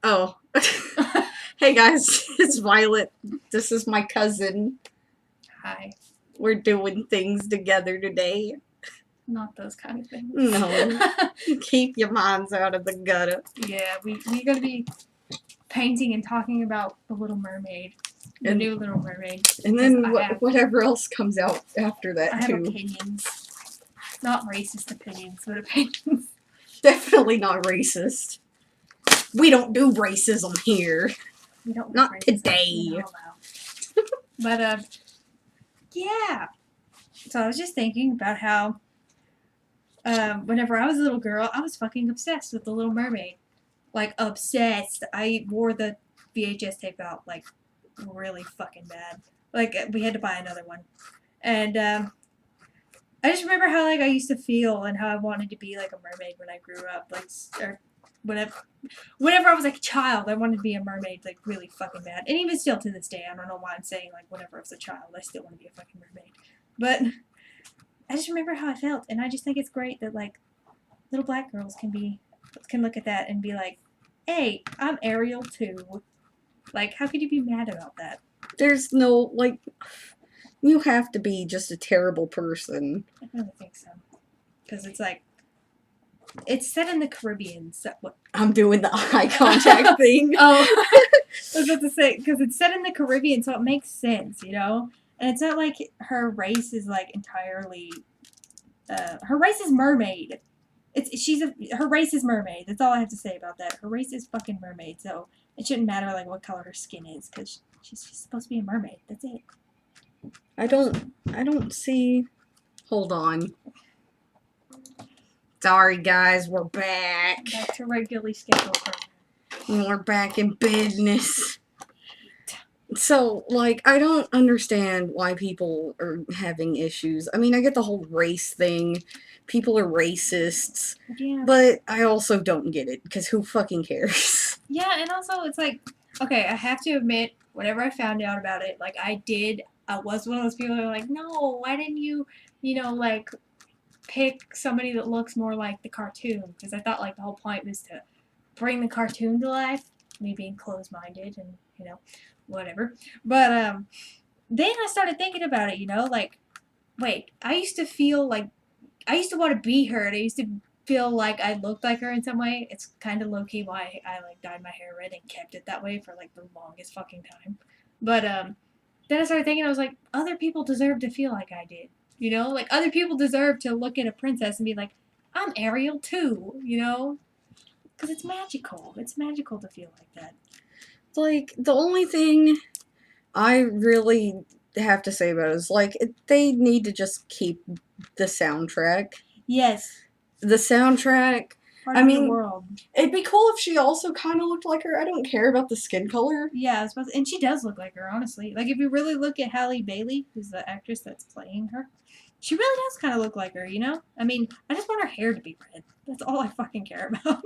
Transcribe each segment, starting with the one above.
Oh. Hey guys, it's Violet. This is my cousin. Hi. We're doing things together today. Not those kind of things. No. Keep your minds out of the gutter. Yeah, we gotta be painting and talking about the Little Mermaid. The new Little Mermaid. And then whatever else comes out after that, I have too. opinions. Not racist opinions, but opinions. Definitely not racist. We don't do racism here. We don't Not racism. today. But, yeah. So I was just thinking about how whenever I was a little girl, I was fucking obsessed with the Little Mermaid. Like, obsessed. I wore the VHS tape out, like, really fucking bad. Like, we had to buy another one. And, I just remember how, like, I used to feel and how I wanted to be, like, a mermaid when I grew up. Like, or whenever I was, like, a child, I wanted to be a mermaid, like, really fucking bad. And even still to this day, I don't know why I'm saying, like, whenever I was a child, I still want to be a fucking mermaid. But I just remember how I felt. And I just think it's great that, like, little black girls can look at that and be like, hey, I'm Ariel too. Like, how could you be mad about that? There's no, like, you have to be just a terrible person. I really think so. Because it's like, it's set in the Caribbean. So what? I'm doing the eye contact thing. Oh, I was about to say, because it's set in the Caribbean, so it makes sense, you know? And it's not like her race is, like, entirely, her race is mermaid. Her race is mermaid. That's all I have to say about that. Her race is fucking mermaid, so it shouldn't matter, like, what color her skin is, because she's supposed to be a mermaid. That's it. I don't see. Hold on. Sorry, guys, we're back. Back to regularly scheduled program. We're back in business. So, like, I don't understand why people are having issues. I mean, I get the whole race thing. People are racists. Yeah. But I also don't get it, because who fucking cares? Yeah, and also, it's like, okay, I have to admit, whenever I found out about it, like, I was one of those people who were like, no, why didn't you, like, pick somebody that looks more like the cartoon? Because I thought, like, the whole point was to bring the cartoon to life, me being closed-minded and, whatever. But then I started thinking about it, like, wait, I used to feel like, I used to want to be her, and I used to feel like I looked like her in some way. It's kind of low-key why I, like, dyed my hair red and kept it that way for, like, the longest fucking time. But then I started thinking, I was like, other people deserve to feel like I did. Like, other people deserve to look at a princess and be like, I'm Ariel too, Because it's magical. It's magical to feel like that. Like, the only thing I really have to say about it is, like, they need to just keep the soundtrack. Yes. The soundtrack. I mean, world. It'd be cool if she also kind of looked like her. I don't care about the skin color. Yeah, and she does look like her, honestly. Like, if you really look at Halle Bailey, who's the actress that's playing her, she really does kind of look like her, I mean, I just want her hair to be red. That's all I fucking care about.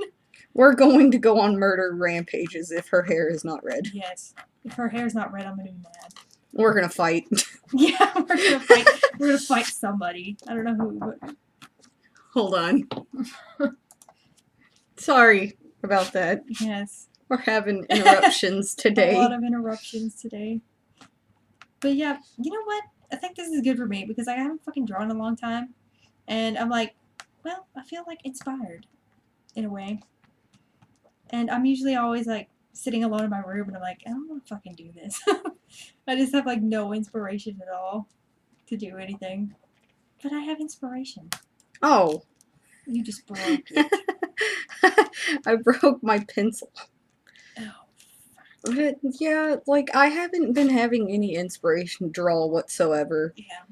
We're going to go on murder rampages if her hair is not red. Yes. If her hair's not red, I'm gonna be mad. We're gonna fight. Yeah, we're gonna fight. We're gonna fight somebody. I don't know who, but... Hold on. Sorry about that. Yes. We're having interruptions today. A lot of interruptions today. But yeah, you know what? I think this is good for me because I haven't fucking drawn in a long time. And I'm like, well, I feel like inspired in a way. And I'm usually always like sitting alone in my room and I'm like, I don't want to fucking do this. I just have like no inspiration at all to do anything. But I have inspiration. Oh. You just broke it. I broke my pencil. Oh. But yeah, like, I haven't been having any inspiration to draw whatsoever. Yeah.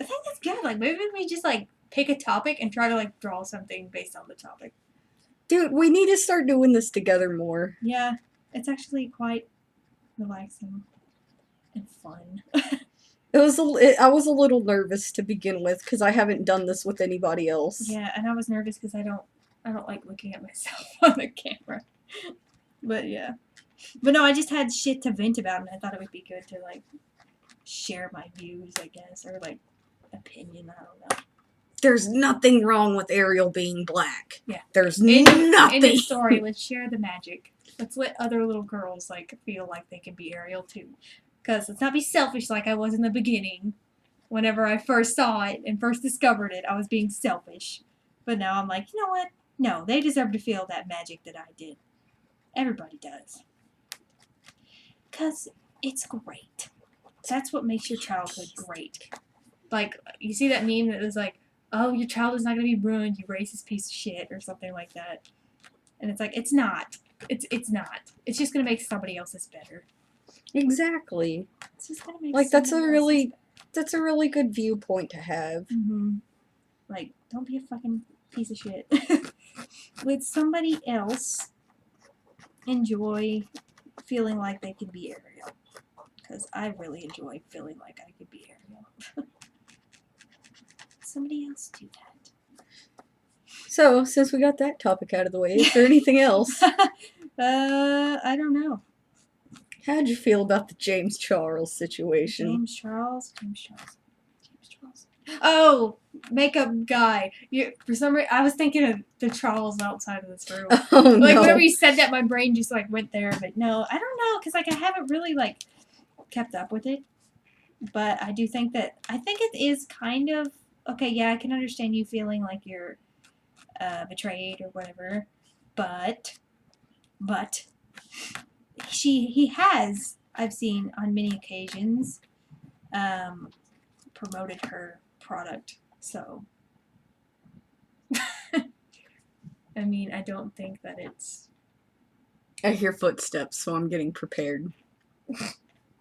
I think that's good. Like, maybe we just, like, pick a topic and try to, like, draw something based on the topic. Dude, we need to start doing this together more. Yeah. It's actually quite relaxing and fun. I was a little nervous to begin with because I haven't done this with anybody else. Yeah, and I was nervous because I don't like looking at myself on the camera. But yeah. But no, I just had shit to vent about, and I thought it would be good to, like, share my views, I guess, or, like, opinion, I don't know. there's nothing wrong with Ariel being black. Yeah. There's In nothing. the story, let's share the magic. Let's let other little girls like feel like they can be Ariel too. Because let's not be selfish like I was in the beginning. Whenever I first saw it and first discovered it, I was being selfish. But now I'm like, you know what? No, they deserve to feel that magic that I did. Everybody does. Because it's great. That's what makes your childhood great. Like, you see that meme that was like, oh, your child is not going to be ruined, you racist piece of shit, or something like that. And it's like, it's not. It's not. It's just going to make somebody else's better. Exactly. It's just going to make like that's a somebody really else's that's a really good viewpoint to have. Mm-hmm. Like, don't be a fucking piece of shit. Let somebody else enjoy feeling like they can be Ariel. Because I really enjoy feeling like I could be Ariel. Somebody else do that. So, since we got that topic out of the way, is there anything else? I don't know. How'd you feel about the James Charles situation? James Charles. Oh, makeup guy. For some reason, I was thinking of the Charles outside of this room. Oh Like, no. whenever you said that, my brain just, like, went there. But no, I don't know, because, like, I haven't really, like, kept up with it. But I do think that, I think it is kind of, okay, yeah, I can understand you feeling like you're betrayed or whatever. But, he has, I've seen on many occasions, promoted her product. So, I mean, I don't think that it's... I hear footsteps, so I'm getting prepared.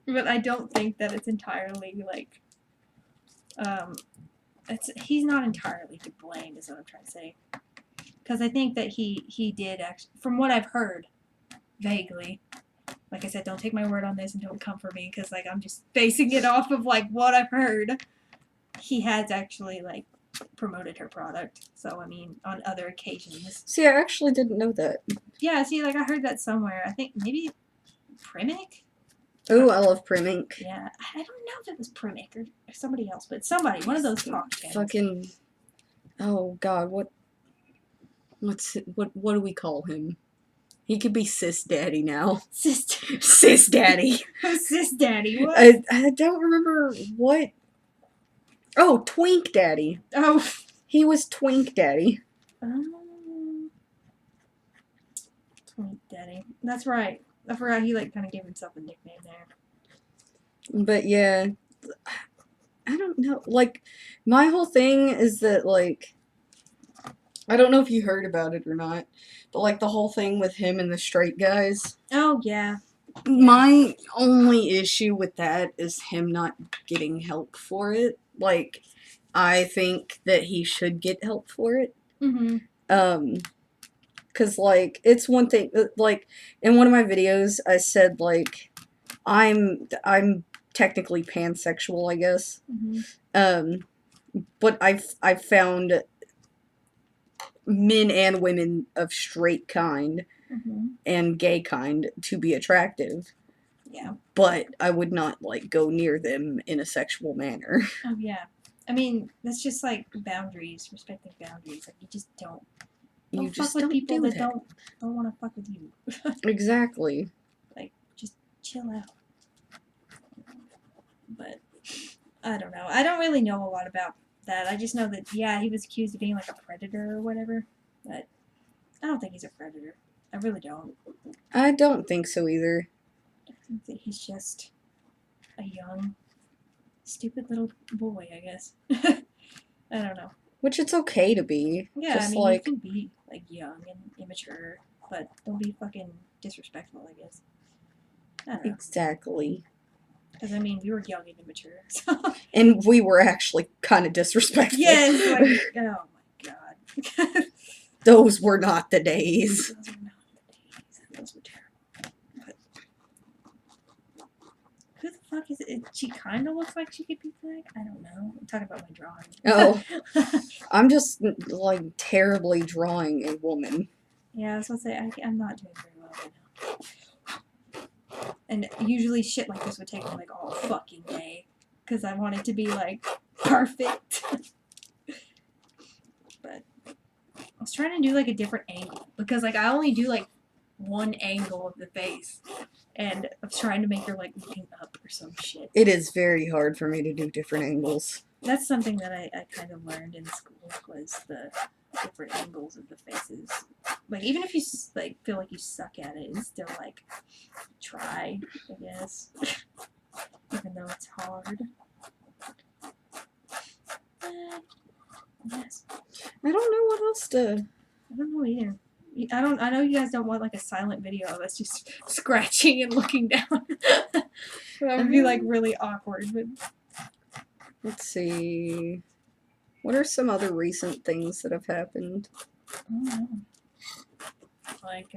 But I don't think that it's entirely, like, he's not entirely to blame, is what I'm trying to say. Because I think that he did actually, from what I've heard, vaguely, like I said, don't take my word on this and don't come for me, because, like, I'm just basing it off of, like, what I've heard. He has actually, like, promoted her product. So, I mean, on other occasions. See, I actually didn't know that. Yeah, see, like, I heard that somewhere. I think maybe Primic? Oh, I love Prim Ink. Yeah, I don't know if it was Primic or somebody else, but somebody, one of those talk channels. Fucking, oh god, what do we call him? He could be Sis Daddy now. Sis Daddy. Sis Daddy, what? I don't remember what. Oh, Twink Daddy. Oh. He was Twink Daddy. Twink Daddy. That's right. I forgot he, like, kind of gave himself a nickname there. But yeah, I don't know. Like, my whole thing is that, like, I don't know if you heard about it or not, but, like, the whole thing with him and the straight guys. Oh, yeah. My only issue with that is him not getting help for it. Like, I think that he should get help for it. Mm-hmm. 'Cause, like, it's one thing, like, in one of my videos, I said, like, I'm technically pansexual, I guess. Mm-hmm. But I've found men and women of straight kind and gay kind to be attractive. Yeah. But I would not, like, go near them in a sexual manner. Oh, yeah. I mean, that's just, like, boundaries, respecting boundaries. Like, you just don't fuck with people that don't want to fuck with you. Exactly. Like, just chill out. But, I don't know. I don't really know a lot about that. I just know that, yeah, he was accused of being, like, a predator or whatever. But I don't think he's a predator. I really don't. I don't think so either. I think that he's just a young, stupid little boy, I guess. I don't know. Which it's okay to be. Yeah, just I mean, like, you can be, like, young and immature, but don't be fucking disrespectful, I guess. I don't know. Exactly. Because, I mean, we were young and immature, so. And we were actually kind of disrespectful. Yes, like, oh my god. Those were not the days. Those were not the days. Those were terrible. But who the fuck is it? She kind of looks like she could be black. I don't know. I'm talking about my drawing. Oh. I'm just, like, terribly drawing a woman. Yeah, I was going to say, I'm not doing very well right now. And usually shit like this would take me, like, all fucking day. Because I want it to be, like, perfect. was trying to do like a different angle because like I only do like one angle of the face, and I was trying to make her like looking up or some shit. It is very hard for me to do different angles. That's something that I kind of learned in school was the different angles of the faces. Like even if you like feel like you suck at it, it's still like try, I guess, even though it's hard. Yes. I don't know what else to... I don't know either. I know you guys don't want like a silent video of us just scratching and looking down. That would be like really awkward. But Let's see. What are some other recent things that have happened? I don't know. Like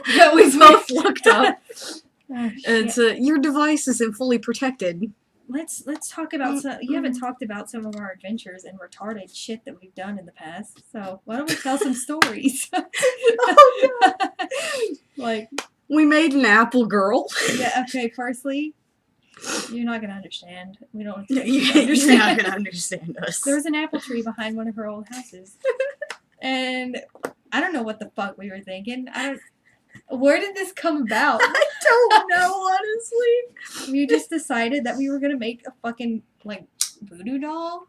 Yeah, we both looked up. oh, It's your device isn't fully protected. let's talk about some. You haven't talked about some of our adventures and retarded shit that we've done in the past. So why don't we tell some stories? Oh, God. Like We made an apple girl. yeah, okay. Firstly, you're not gonna understand. We don't. Expect you to You're understand. not gonna understand us. There was an apple tree behind one of her old houses, and I don't know what the fuck we were thinking. Where did this come about? I don't know, honestly. We just decided that we were gonna make a fucking like voodoo doll.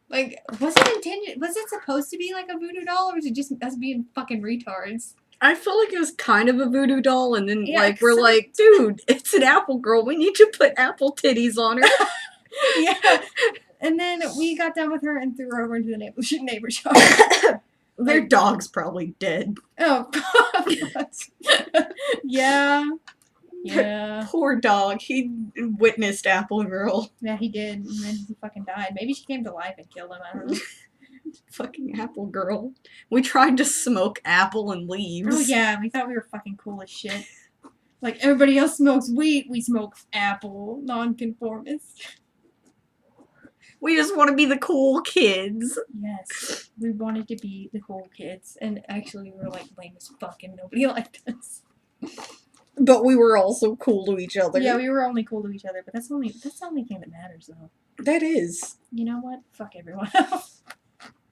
Like, was it intended? Was it supposed to be like a voodoo doll, or was it just us being fucking retards? I feel like it was kind of a voodoo doll, and then Yeah, like we're so- like, dude, it's an apple girl. We need to put apple titties on her. Yeah. And then we got done with her and threw her over into the neighbor's yard. Their dog's probably dead. Oh, yeah. Yeah. Poor dog. He witnessed Apple Girl. Yeah, he did. And then he fucking died. Maybe she came to life and killed him. I don't know. Fucking Apple Girl. We tried to smoke apple and leaves. Oh, yeah. We thought we were fucking cool as shit. Like, everybody else smokes weed. We smoke apple. Nonconformist. We just want to be the cool kids. Yes. We wanted to be the cool kids. And actually, we were, like, lame as fuck and nobody liked us. But we were also cool to each other. Yeah, we were only cool to each other. But that's the only thing that matters, though. That is. You know what? Fuck everyone else.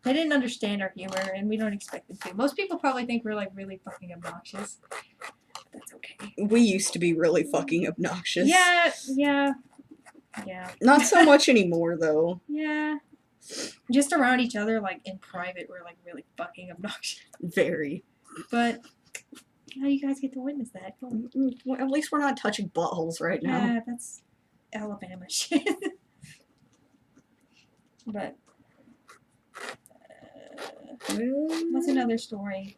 They didn't understand our humor, and we don't expect them to. Most people probably think we're, like, really fucking obnoxious. But that's okay. We used to be really fucking obnoxious. Yeah. Not so much anymore, though. Yeah. Just around each other, like, in private, we're, like, really fucking obnoxious. Very. But now you guys get to witness that. Cool. Well, at least we're not touching buttholes right now. Yeah, that's Alabama shit. But what's another story?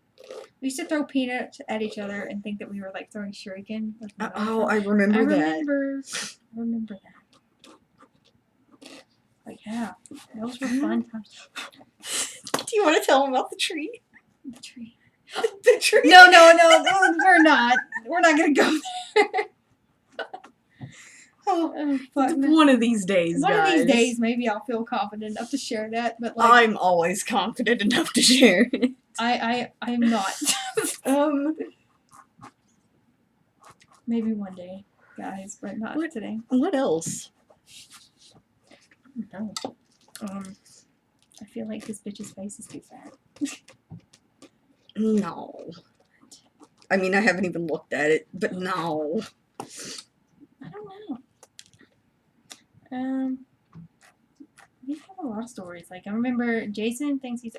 We used to throw peanuts at each other and think that we were like throwing shuriken. Like, Oh, I remember that. I remember that. Like, yeah, those were fun times. Do you want to tell them about the tree? The tree. The tree? No, we're not. We're not gonna go there. Oh, fuck. One of these days, One guys. of these days, maybe I'll feel confident enough to share that. But like, I'm always confident enough to share it. I'm not. Maybe one day, guys, but not today. What else? No. I feel like this bitch's face is too fat. No. I mean, I haven't even looked at it, but no. I don't know. We have a lot of stories. Like, I remember Jason thinks he's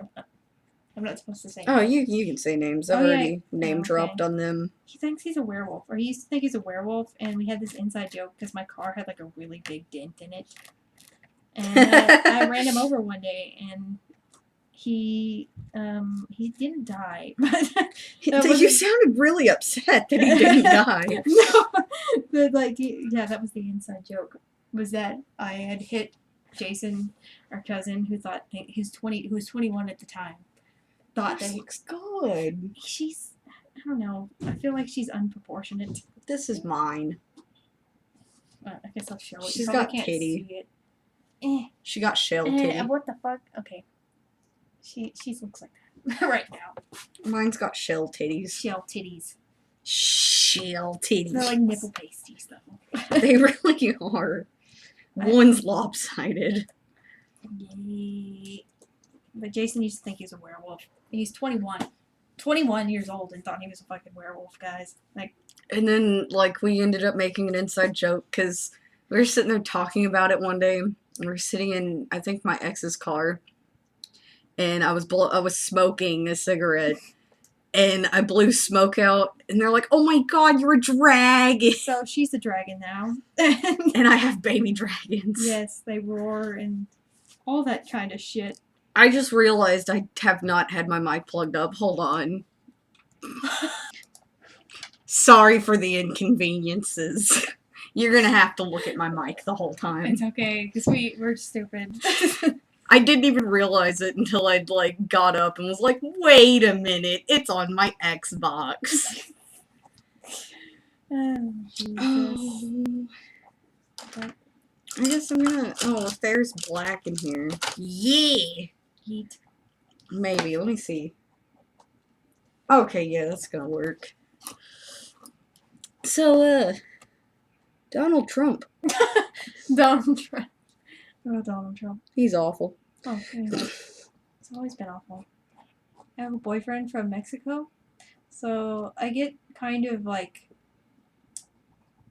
I'm not supposed to say Oh, names. you can say names. I've Oh, yeah. already name dropped on them. He thinks he's a werewolf, or he used to think he's a werewolf, and we had this inside joke because my car had like a really big dent in it. And I ran him over one day, and he didn't die. But You sounded really upset that he didn't die. No, but like, yeah, that was the inside joke. Was that I had hit Jason, our cousin, who thought who's 21 at the time, thought that looks good. she's, I don't know, I feel like she's unproportionate. This is mine. I guess I'll show it. She's You probably got can't kitty. see it. She got shell titty. What the fuck? Okay, she looks like that right now. Mine's got shell titties. Shell titties. Shell titties. They're like nipple pasties though. They really are. One's lopsided. Yay. But Jason used to think he was a werewolf. He's 21. 21 years old and thought he was a fucking werewolf, guys. Like, And then, like, we ended up making an inside joke because we were sitting there talking about it one day. And we were sitting in, I think, my ex's car. And I was smoking a cigarette. And I blew smoke out. And they're like, oh my god, you're a dragon. so she's a dragon now. And I have baby dragons. Yes, they roar and all that kind of shit. I just realized I have not had my mic plugged up. Hold on. Sorry for the inconveniences. You're gonna have to look at my mic the whole time. It's okay, because we're stupid. I didn't even realize it until I'd, like, got up and was like, wait a minute, it's on my Xbox. Oh, Jesus. Oh. I guess I'm gonna... Oh, if there's black in here. Yeah! Heat. Maybe. Let me see. Okay, yeah, that's gonna work. So, Donald Trump. Donald Trump. Oh, Donald Trump. He's awful. Oh, anyway. It's always been awful. I have a boyfriend from Mexico, so I get kind of, like,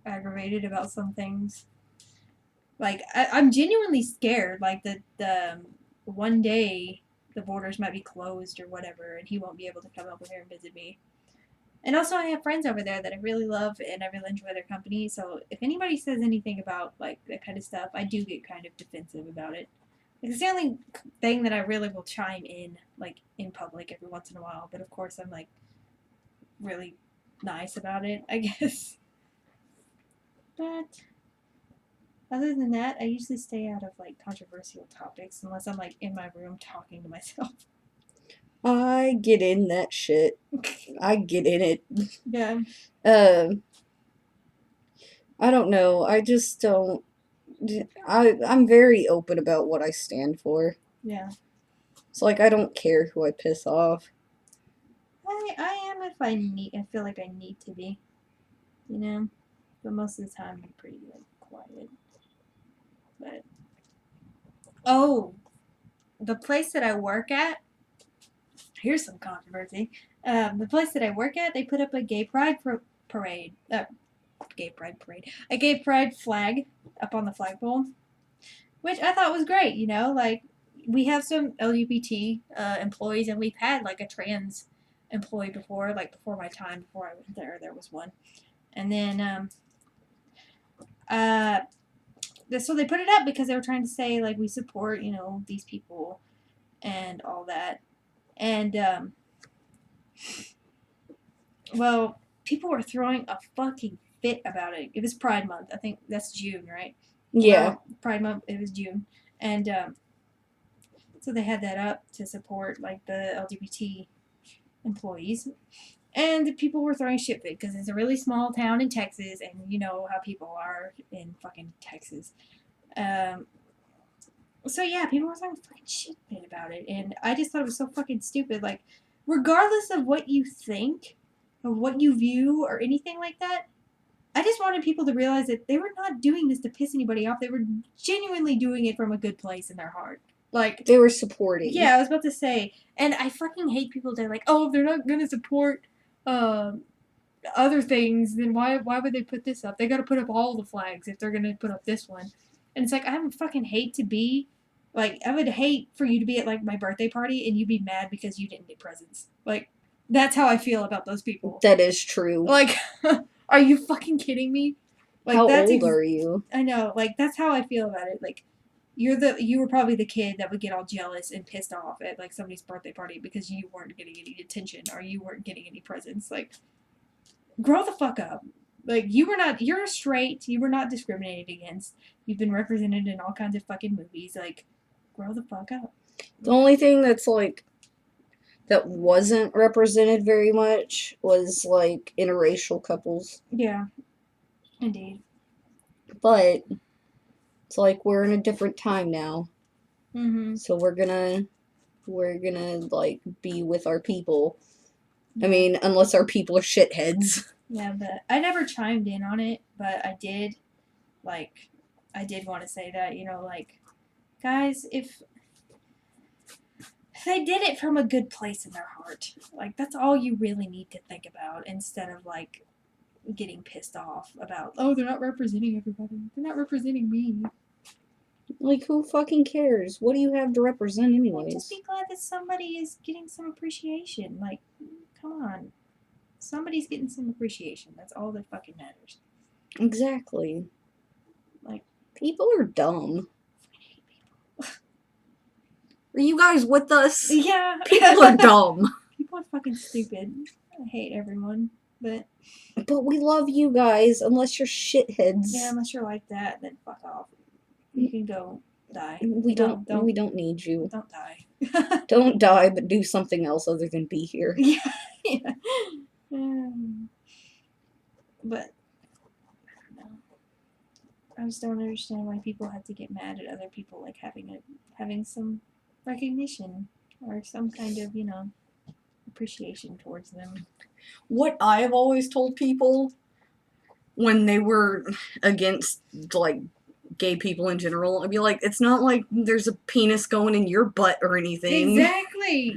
aggravated about some things. Like, I'm genuinely scared, like, the one day the borders might be closed or whatever, and he won't be able to come over here and visit me. And also, I have friends over there that I really love, and I really enjoy their company, so if anybody says anything about, like, that kind of stuff, I do get kind of defensive about it. Like, it's the only thing that I really will chime in, like, in public every once in a while, but of course I'm, like, really nice about it, I guess. But other than that, I usually stay out of, like, controversial topics unless I'm, like, in my room talking to myself. I get in that shit. I get in it. Yeah. I don't know. I just don't... I'm very open about what I stand for. Yeah. It's like, I don't care who I piss off. I am if I feel like I need to be. You know? But most of the time I'm pretty, like, quiet. But oh, the place that I work at, here's some controversy. The place that I work at, they put up a gay pride parade. A gay pride flag up on the flagpole, which I thought was great. You know, like, we have some LGBT employees, and we've had, like, a trans employee before, like, before my time, before I went there was one. And then so they put it up because they were trying to say, like, we support, you know, these people and all that. And well, people were throwing a fucking fit about it. It was Pride Month. I think that's June, right? Yeah. Well, Pride Month, it was June. And so they had that up to support, like, the LGBT employees. And people were throwing shit fit because it's a really small town in Texas, and you know how people are in fucking Texas. So yeah, people were throwing fucking shit fit about it, and I just thought it was so fucking stupid. Like, regardless of what you think, or what you view, or anything like that, I just wanted people to realize that they were not doing this to piss anybody off. They were genuinely doing it from a good place in their heart. Like, They were supporting. yeah, I was about to say, and I fucking hate people that are like, oh, if they're not gonna support other things, then why would they put this up? They gotta put up all the flags if they're gonna put up this one. And it's like, I would fucking hate to be, like, I would hate for you to be at, like, my birthday party and you be mad because you didn't get presents. Like, that's how I feel about those people. That is true. Like, are you fucking kidding me? Like, How old are you? I know, like, that's how I feel about it. Like, you were probably the kid that would get all jealous and pissed off at, like, somebody's birthday party because you weren't getting any attention or you weren't getting any presents. Like, grow the fuck up. Like, you're straight, you were not discriminated against. You've been represented in all kinds of fucking movies. Like, grow the fuck up. The only thing that's, like, that wasn't represented very much was, like, interracial couples. Yeah. Indeed. But it's like we're in a different time now. Mm-hmm. So we're gonna like be with our people. I mean, unless our people are shitheads. Yeah, but I never chimed in on it, but I did, like, I did want to say that, you know, like, guys, if they did it from a good place in their heart, like, that's all you really need to think about instead of, like, getting pissed off about, oh, they're not representing everybody. They're not representing me. Like, who fucking cares? What do you have to represent Like, anyways? just be glad that somebody is getting some appreciation. Like, come on. Somebody's getting some appreciation. That's all that fucking matters. Exactly. Like, people are dumb. Are you guys with us? Yeah. People are dumb. People are fucking stupid. I hate everyone. But we love you guys, unless you're shitheads. yeah, unless you're like that, then fuck off. You can go die. We don't need you. Don't die. Don't die, but do something else other than be here. Yeah. But I don't know. I just don't understand why people have to get mad at other people, like having some recognition or some kind of, you know, appreciation towards them. What I've always told people when they were against, like, gay people in general, I'd be like, it's not like there's a penis going in your butt or anything. Exactly.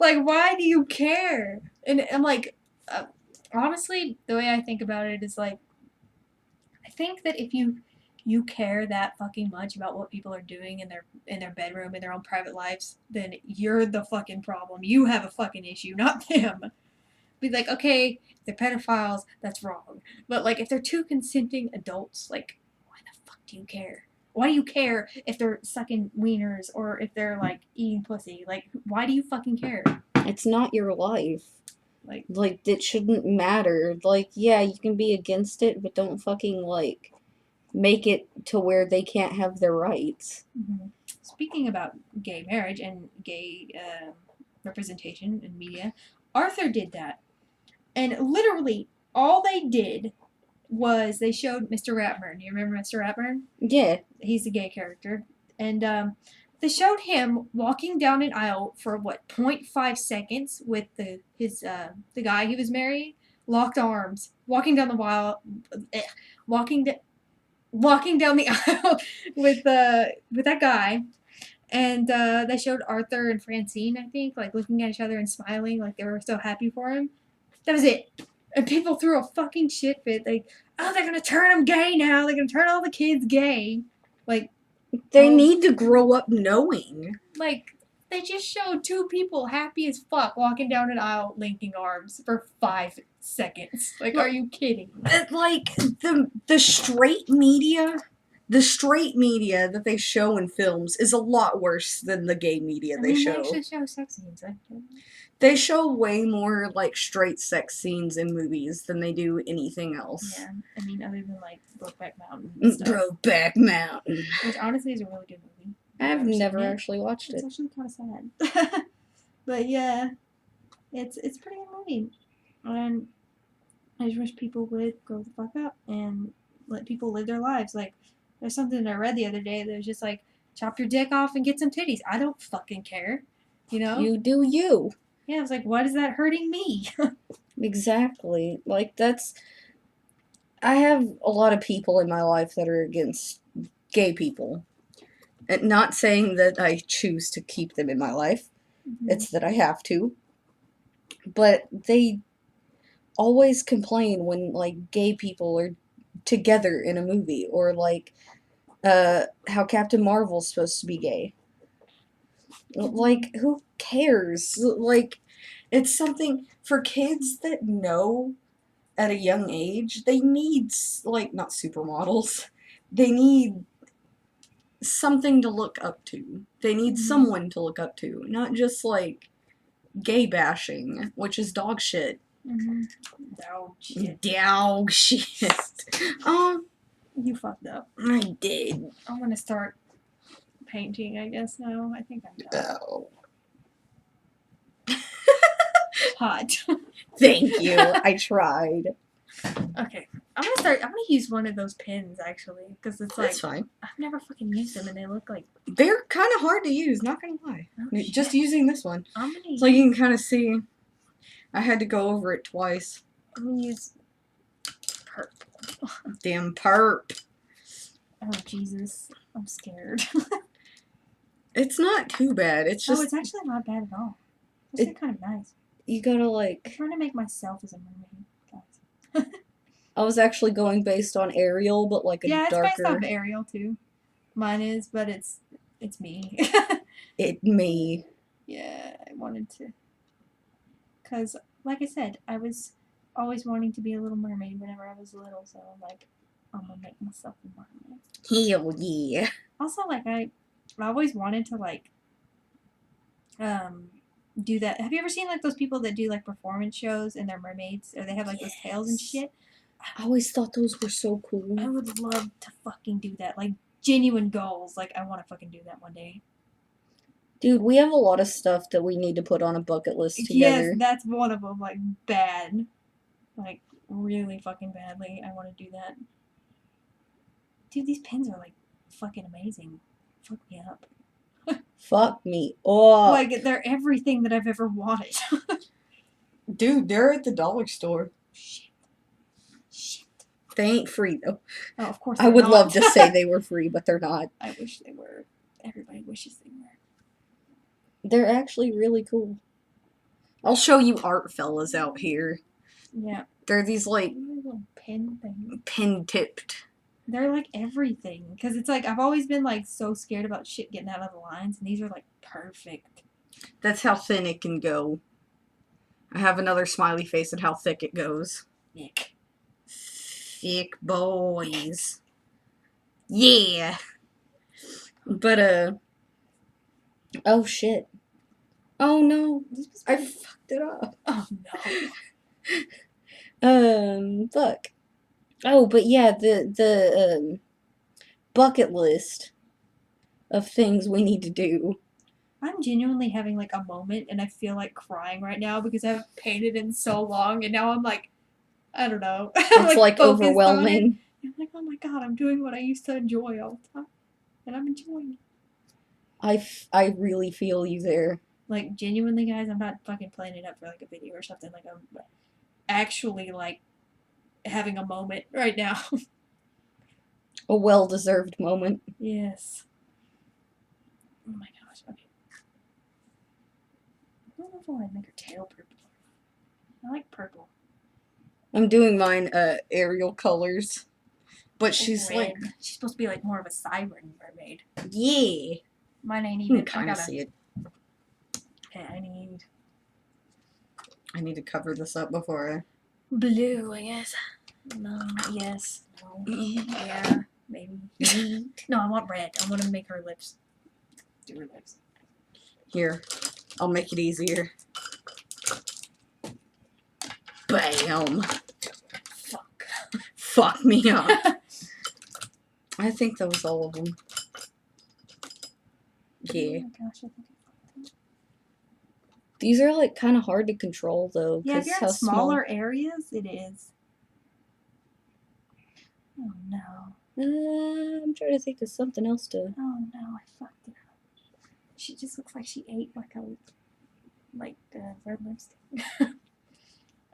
Like, why do you care? And I'm like, honestly, the way I think about it is like, I think that if you care that fucking much about what people are doing in their bedroom, in their own private lives, then you're the fucking problem. You have a fucking issue, not them. Be like, okay, if they're pedophiles, that's wrong. But like, if they're two consenting adults, like, why the fuck do you care? Why do you care if they're sucking wieners or if they're like eating pussy? Like, why do you fucking care? It's not your life. Like it shouldn't matter. Like, yeah, you can be against it, but don't fucking, like, make it to where they can't have their rights. Mm-hmm. Speaking about gay marriage and gay representation in media, Arthur did that. And literally, all they did was they showed Mr. Ratburn. You remember Mr. Ratburn? Yeah. He's a gay character. And they showed him walking down an aisle for, 0.5 seconds with the guy he was marrying, locked arms, walking down the aisle, walking down the aisle with that guy. And they showed Arthur and Francine, I think, like, looking at each other and smiling like they were so happy for him. That was it. And people threw a fucking shit fit. Like, oh, they're going to turn them gay now. They're going to turn all the kids gay. Like, they need to grow up knowing. Like, they just showed two people happy as fuck walking down an aisle linking arms for 5 seconds. Like, are you kidding? Like, the straight media that they show in films is a lot worse than the gay media they show. They actually show sex scenes. They show way more, like, straight sex scenes in movies than they do anything else. Yeah, I mean, other than, like, Brokeback Mountain. Brokeback Mountain. Which, honestly, is a really good movie. I've never actually watched it. It's actually kind of sad. But, yeah, it's a pretty good movie. And I just wish people would grow the fuck up and let people live their lives. Like, there's something I read the other day that was just like, chop your dick off and get some titties. I don't fucking care. You know? You do you. Yeah, I was like, what is that hurting me? Exactly. Like, I have a lot of people in my life that are against gay people. And not saying that I choose to keep them in my life. Mm-hmm. It's that I have to. But they always complain when, like, gay people are together in a movie. Or, like, how Captain Marvel's supposed to be gay. Like, who cares? Like, it's something for kids that know at a young age. They need, like, not supermodels. They need something to look up to. They need someone to look up to. Not just, like, gay bashing, which is dog shit. Mm-hmm. Dog shit. Dog shit. You fucked up. I did. I'm gonna start painting, I guess, now. I think I'm done. Oh. Hot. Thank you. I tried. Okay. I'm gonna use one of those pins, actually, because it's like... That's fine. I've never fucking used them, and they look like... They're kind of hard to use, not gonna lie. Oh, just using this one. I'm gonna use... So you can kind of see... I had to go over it twice. I'm gonna use... purple. Damn perp. Oh Jesus, I'm scared. It's not too bad. It's Oh, just it's actually not bad at all. It's actually kind of nice. you gotta I'm like. trying to make myself as a mermaid, guys. I was actually going based on Ariel, but like a Yeah, it's based off darker Ariel too. Mine is, but it's me. me. Yeah, I wanted to, cause like I said, I was always wanting to be a little mermaid whenever I was little. So I'm like, I'm gonna make myself a mermaid. Hell yeah. Also, like I always wanted to like um do that. Have you ever seen like those people that do like performance shows and they're mermaids or they have like those tails and shit? I always thought those were so cool. I would love to fucking do that. Like genuine goals. Like I want to fucking do that one day. Dude, we have a lot of stuff that we need to put on a bucket list Yes, together. that's one of them. Like bad. Like really fucking badly. I want to do that. Dude, these pins are like fucking amazing. Fuck me up. Fuck me up. Like they're everything that I've ever wanted. Dude, they're at the dollar store. Shit. Shit. They ain't free though. Oh, of course I they're would not. love to say they were free, but they're not. I wish they were. Everybody wishes they were. They're actually really cool. I'll show you art fellas out here. Yeah. They're these like Little pin things. pin tipped. They're like everything. Because it's like, I've always been like so scared about shit getting out of the lines, and these are like perfect. That's how thin it can go. I have another smiley face at how thick it goes. Nick. Thick boys. Yeah. But oh shit. Oh no. I fucked it up. Oh no. Fuck. Oh, but yeah, the bucket list of things we need to do. I'm genuinely having like a moment, and I feel like crying right now because I haven't painted in so long, and now I'm like, I don't know. I'm It's like focused on it. overwhelming. I'm like, oh my god, I'm doing what I used to enjoy all the time, and I'm enjoying it. I really feel you there. Like genuinely, guys, I'm not fucking playing it up for like a video or something. Like I'm actually like having a moment right now. A well-deserved moment. Yes. Oh my gosh. Okay. I don't know if I want to make her tail purple. I like purple. I'm doing mine Ariel colors. But she's Red. like, she's supposed to be like more of a siren mermaid. yeah. Mine ain't You even. can kind of see it. Okay, I need to cover this up before I... blue, I guess. No. Yes. No. Yeah. Maybe. No, I want red. I want to make her lips. Do her lips. Here, I'll make it easier. Bam. Fuck. Fuck me up. I think that was all of them. Yeah. Oh my gosh, I think These are like kind of hard to control though. yeah, if 'cause you're how in smaller areas, it is. Oh no. I'm trying to think of something else to... Oh no, I fucked it up. She just looks like she ate like a red lipstick.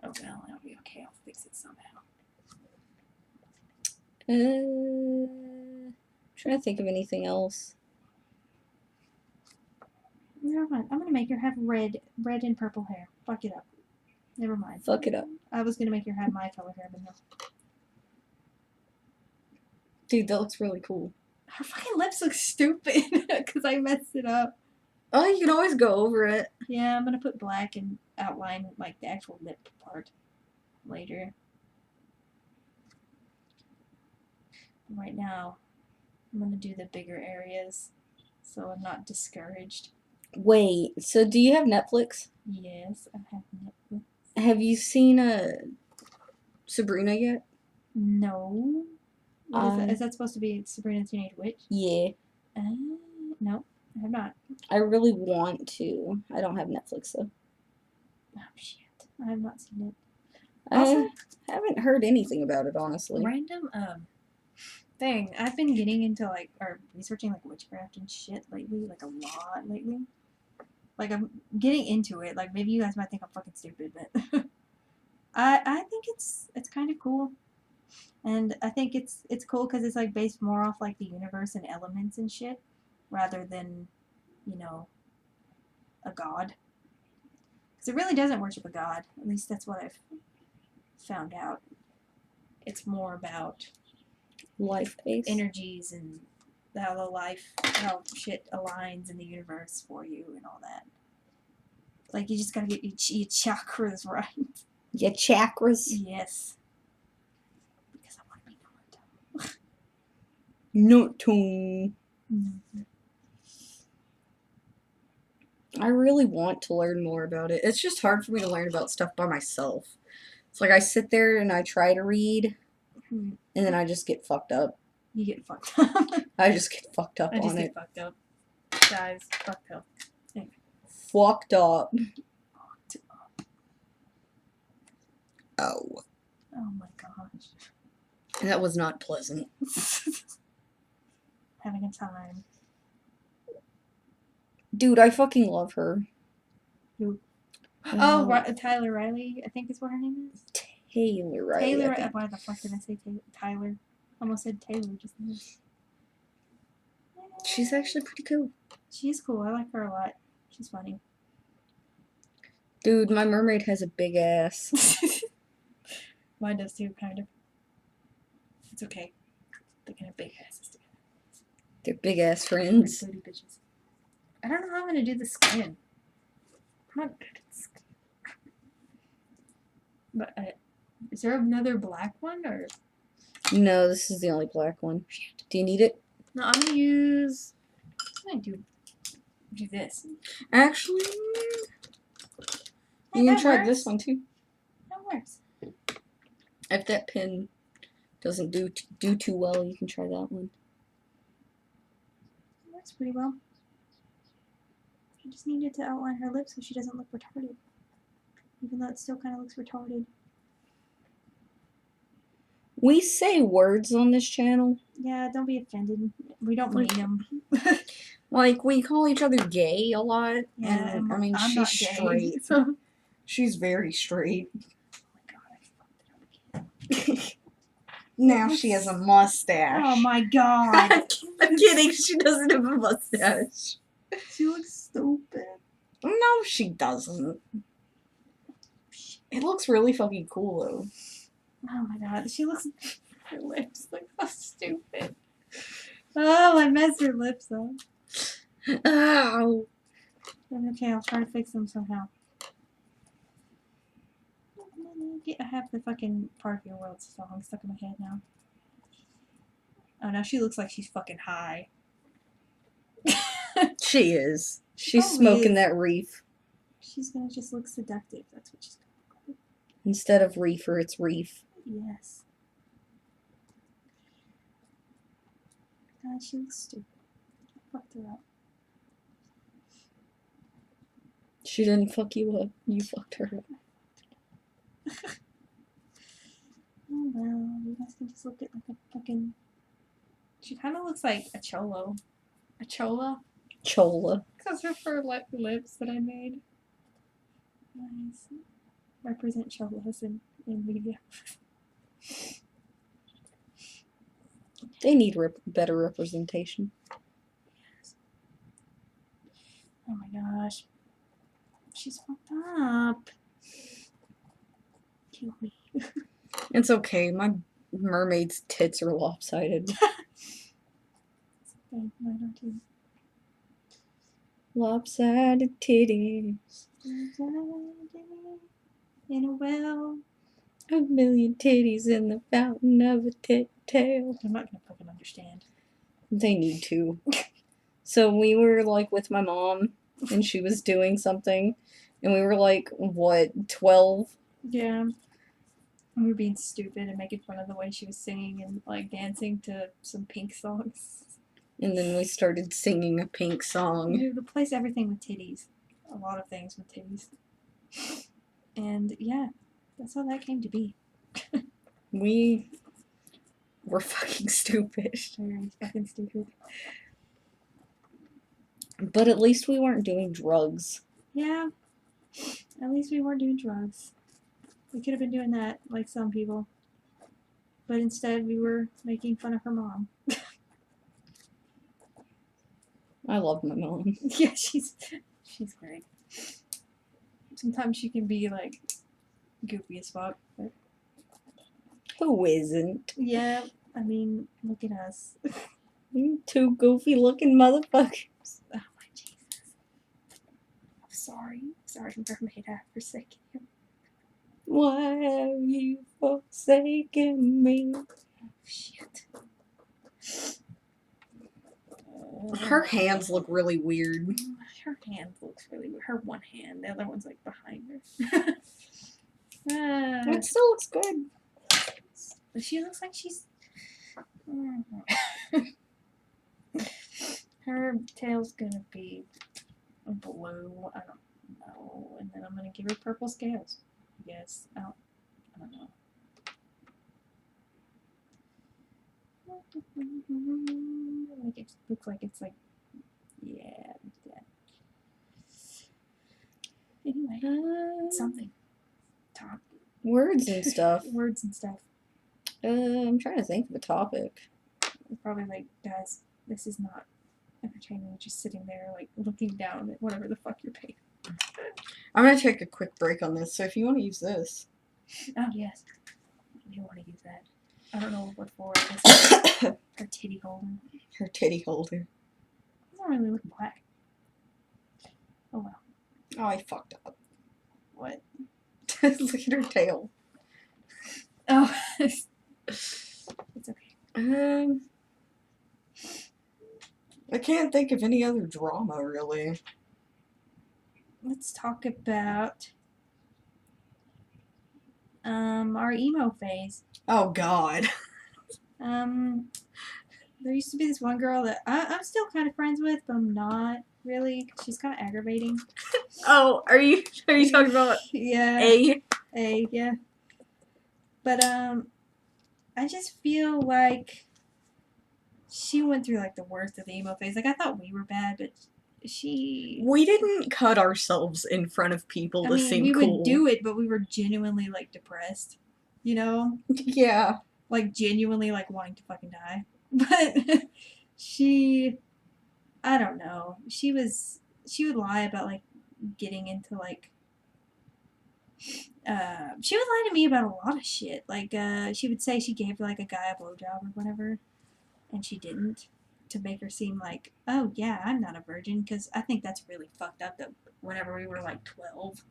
Oh well, it'll be okay. I'll fix it somehow. Trying to think of anything else. Never mind. I'm gonna make her have red and purple hair. Fuck it up. Never mind. Fuck it up. I was gonna make her have my color hair, but no. Dude, that looks really cool. Her fucking lips look stupid because I messed it up. Oh, you can always go over it. Yeah, I'm gonna put black and outline like the actual lip part later. Right now, I'm gonna do the bigger areas so I'm not discouraged. Wait, so do you have Netflix? Yes, I have Netflix. Have you seen Sabrina yet? No. What is that? Is that supposed to be Sabrina the Teenage Witch? Yeah. No, I have not. I really want to. I don't have Netflix though. Oh shit, I have not seen it. I haven't heard anything about it, honestly. Random thing. I've been getting into like or researching like witchcraft and shit lately, like a lot lately. Like I'm getting into it. Like maybe you guys might think I'm fucking stupid, but I think it's kind of cool. And I think it's cool because it's like based more off like the universe and elements and shit, rather than, you know, a god. Because it really doesn't worship a god. At least that's what I've found out. It's more about Life pace. energies and how shit aligns in the universe for you and all that. Like, you just gotta get your chakras right. Your chakras. Yes. Because I want to be Naruto. Naruto. I really want to learn more about it. It's just hard for me to learn about stuff by myself. It's like I sit there and I try to read, and then I just get fucked up. You get fucked up. I just get fucked up I just on get it. fucked up. Guys, fucked up. Fucked up. Oh. Oh my gosh. That was not pleasant. Having a time. Dude, I fucking love her. Who? Oh, Tyler Riley, I think is what her name is. Taylor Riley. Taylor, why the fuck did I say Tyler? Almost said Taylor just now. She's actually pretty cool. She's cool. I like her a lot. She's funny. Dude, my mermaid has a big ass. Mine does too, kind of. It's okay. They can have big asses together. They're big ass friends. Booty bitches. I don't know how I'm gonna do the skin. I'm not good at skin. But is there another black one or? No, this is the only black one. Do you need it? No, I'm gonna use. I'm gonna do this. Actually, Hey, you can that try works. this one too. That works. If that pin doesn't do too well, you can try that one. It works pretty well. I just needed to outline her lips so she doesn't look retarded. Even though it still kind of looks retarded. We say words on this channel. Yeah, don't be offended. We don't mean them. Like, we call each other gay a lot. Yeah, and I mean, I'm she's not gay, straight. so. She's very straight. Oh my god, I fucked it up again. Now she has a mustache. Oh my god. I'm kidding. She doesn't have a mustache. She looks stupid. No, she doesn't. It looks really fucking cool, though. Oh my god, she looks. Her lips look so stupid. Oh, I messed her lips up. Ow. Okay, I'll try to fix them somehow. I have the fucking Part of Your World song stuck in my head now. Oh, now she looks like she's fucking high. She is. She's probably smoking is. that reef. She's gonna just look seductive. That's what she's gonna look like. Instead of reefer, it's reef. Yes. God, she looks stupid. I fucked her up. She didn't fuck you up. You fucked her up. Oh well, you guys can just look at like a fucking. She kind of looks like a cholo. A chola? Chola. Because of her lips that I made. Nice. Represent cholas in media. They need better representation. Oh my gosh. She's fucked up. Kill me. It's okay. My mermaid's tits are lopsided. Okay, mine are too. Lopsided titties. In a well. A million titties in the fountain of a tit tail. I'm not gonna fucking understand. They need to. So we were like with my mom and she was doing something and we were like, what, 12? Yeah. We were being stupid and making fun of the way she was singing and like dancing to some Pink songs. And then we started singing a Pink song. We replace everything with titties. A lot of things with titties. And yeah, that's how that came to be. We were fucking stupid. Very fucking stupid. But at least we weren't doing drugs. Yeah. At least we weren't doing drugs. We could have been doing that like some people. but instead we were making fun of her mom. I love my mom. Yeah, she's great. Sometimes she can be like goofy as fuck, but Who isn't? yeah, I mean, look at us. You two goofy looking motherfuckers. Oh my Jesus. I'm sorry. Sorry, Mermaid, I forsaken you. Why have you forsaken me? Shit. Her hands look really weird. Her hand looks really weird. Her one hand, the other one's like behind her. It still looks good. She looks like she's. Her tail's gonna be blue. I don't know, and then I'm gonna give her purple scales. Yes, I don't know. Make it look like it's like, yeah, like that. Anyway, something. Talk. Words and stuff. Words and stuff. I'm trying to think of a topic. It's probably like, guys, this is not entertaining. Just sitting there, like, looking down at whatever the fuck you're paying. I'm gonna take a quick break on this, so if you want to use this. Oh, yes. I do want to use that. I don't know what for. Her titty holder. Her titty holder. It doesn't really look black. Oh, well. Oh, I fucked up. What? Look at her tail. Oh. It's okay. I can't think of any other drama, really. Let's talk about our emo phase. Oh, God. There used to be this one girl that I'm still kind of friends with, but I'm not really. She's kind of aggravating. Oh, are you talking about Yeah. A, yeah. But I just feel like she went through like the worst of the emo phase. Like I thought we were bad, but we didn't cut ourselves in front of people to seem we cool. would do it, but we were genuinely like depressed, you know? Yeah. Like genuinely like wanting to fucking die. But I don't know. She would lie about like getting into like she would lie to me about a lot of shit. Like she would say she gave like a guy a blowjob or whatever, and she didn't, to make her seem like, oh yeah, I'm not a virgin, because I think that's really fucked up that whenever we were like 12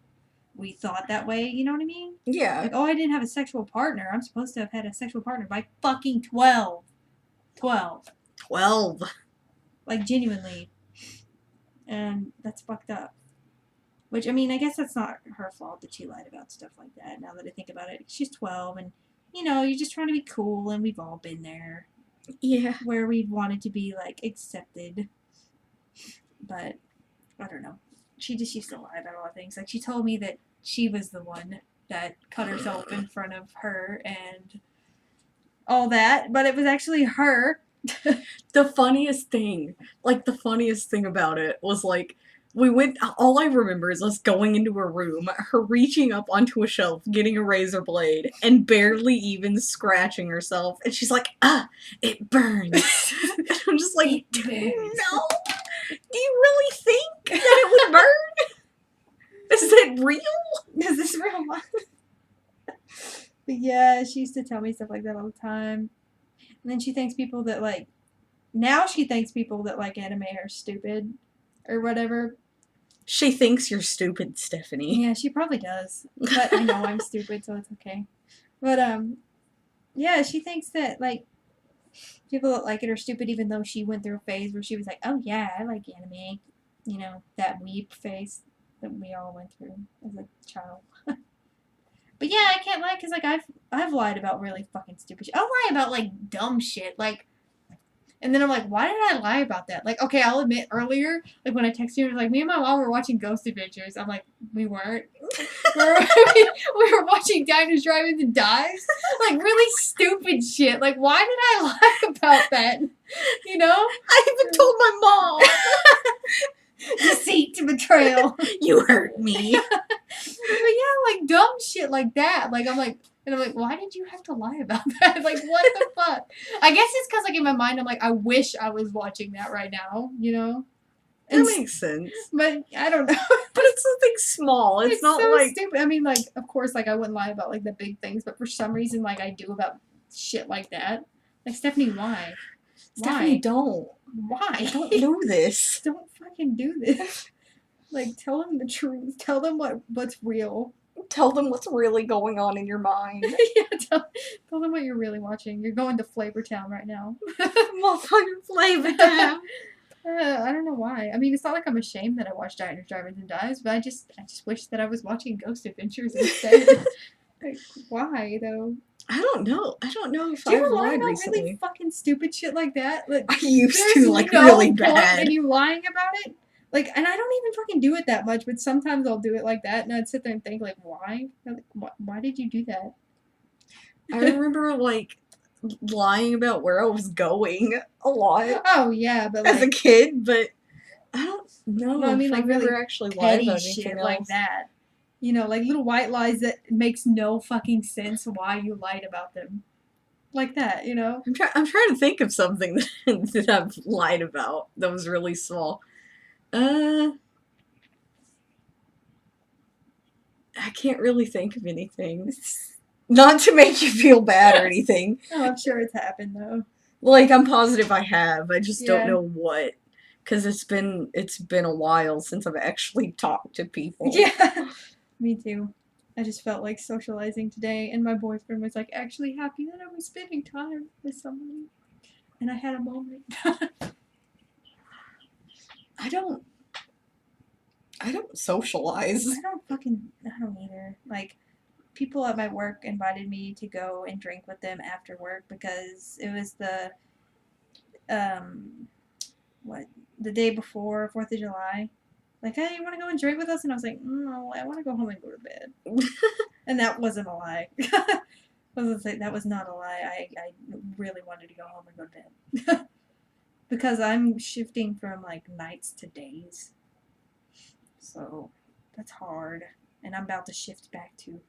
we thought that way, you know what I mean? Yeah. Like, oh, I didn't have a sexual partner. I'm supposed to have had a sexual partner by fucking 12. 12. Like, genuinely. And that's fucked up. Which, I mean, I guess that's not her fault that she lied about stuff like that, now that I think about it. She's 12, and, you know, you're just trying to be cool, and we've all been there. Yeah. Where we wanted to be, like, accepted. But, I don't know. She just used to lie about a lot of things. Like, she told me that she was the one that cut herself in front of her and all that, but it was actually her. The funniest thing about it was, like, we went, all I remember is us going into her room, her reaching up onto a shelf, getting a razor blade, and barely even scratching herself, and she's like, it burns. And I'm just like, no, do you really think that it would burn? Is it real? Is this real life? But yeah, she used to tell me stuff like that all the time. And then she thinks people that like, now she thinks people that like anime are stupid or whatever. She thinks you're stupid, Stephanie. Yeah, she probably does. But I know I'm stupid, so it's okay. But yeah, she thinks that like people that like it are stupid, even though she went through a phase where she was like, oh yeah, I like anime. You know, that weep phase that we all went through as a child. But yeah, I can't lie, because like I've lied about really fucking stupid shit. I'll lie about like dumb shit, like, and then I'm like, why did I lie about that? Like, okay, I'll admit earlier, like when I texted you, it was like, me and my mom were watching Ghost Adventures. I'm like, we weren't. We were watching Diners, Drive-Ins, and Dives. Like really stupid shit. Like, why did I lie about that? You know? I even told my mom. Deceit to betrayal. You hurt me. But yeah, like dumb shit like that. Like, I'm like, why did you have to lie about that? Like, what the fuck? I guess it's because, like, in my mind, I'm like, I wish I was watching that right now, you know? That makes sense. But I don't know. But it's something small. It's not so like stupid. I mean, like, of course, like, I wouldn't lie about, like, the big things, but for some reason, like, I do about shit like that. Like, Stephanie, why? Stephanie, Why? don't. Why? Don't do this. Don't fucking do this. Like, tell them the truth. Tell them what's real. Tell them what's really going on in your mind. Yeah, tell them what you're really watching. You're going to Flavor Town right now. Motherfucking Flavor Town. I don't know why. I mean, it's not like I'm ashamed that I watch Diners, Drive-Ins, and Dives, but I just wish that I was watching Ghost Adventures instead. Like, why though? I don't know. I don't know if Do you I've ever lie lied about recently. really fucking stupid shit like that? Like, I used there's to, like, no really point bad. in you lying about it. Like, and I don't even fucking do it that much, but sometimes I'll do it like that, and I'd sit there and think, like, why? Like, why did you do that? I remember, like, lying about where I was going a lot Oh yeah, but as a like, kid, but I don't know no, I mean, if like, I've really ever actually lied petty about shit anything like else. that. You know, like little white lies that makes no fucking sense why you lied about them. Like that, you know? I'm trying to think of something that I've lied about that was really small. I can't really think of anything. Not to make you feel bad or anything. Oh, I'm sure it's happened though. Like, I'm positive I have. I just don't Yeah. know what. Because it's been a while since I've actually talked to people. Yeah. Me too. I just felt like socializing today, and my boyfriend was like actually happy that I was spending time with somebody. And I had a moment. I don't socialize. I don't either. Like, people at my work invited me to go and drink with them after work because it was the day before 4th of July. Like, hey, you want to go and drink with us? And I was like, no, I want to go home and go to bed. And that wasn't a lie. I was gonna say, that was not a lie. I really wanted to go home and go to bed. Because I'm shifting from, like, nights to days. So, that's hard. And I'm about to shift back to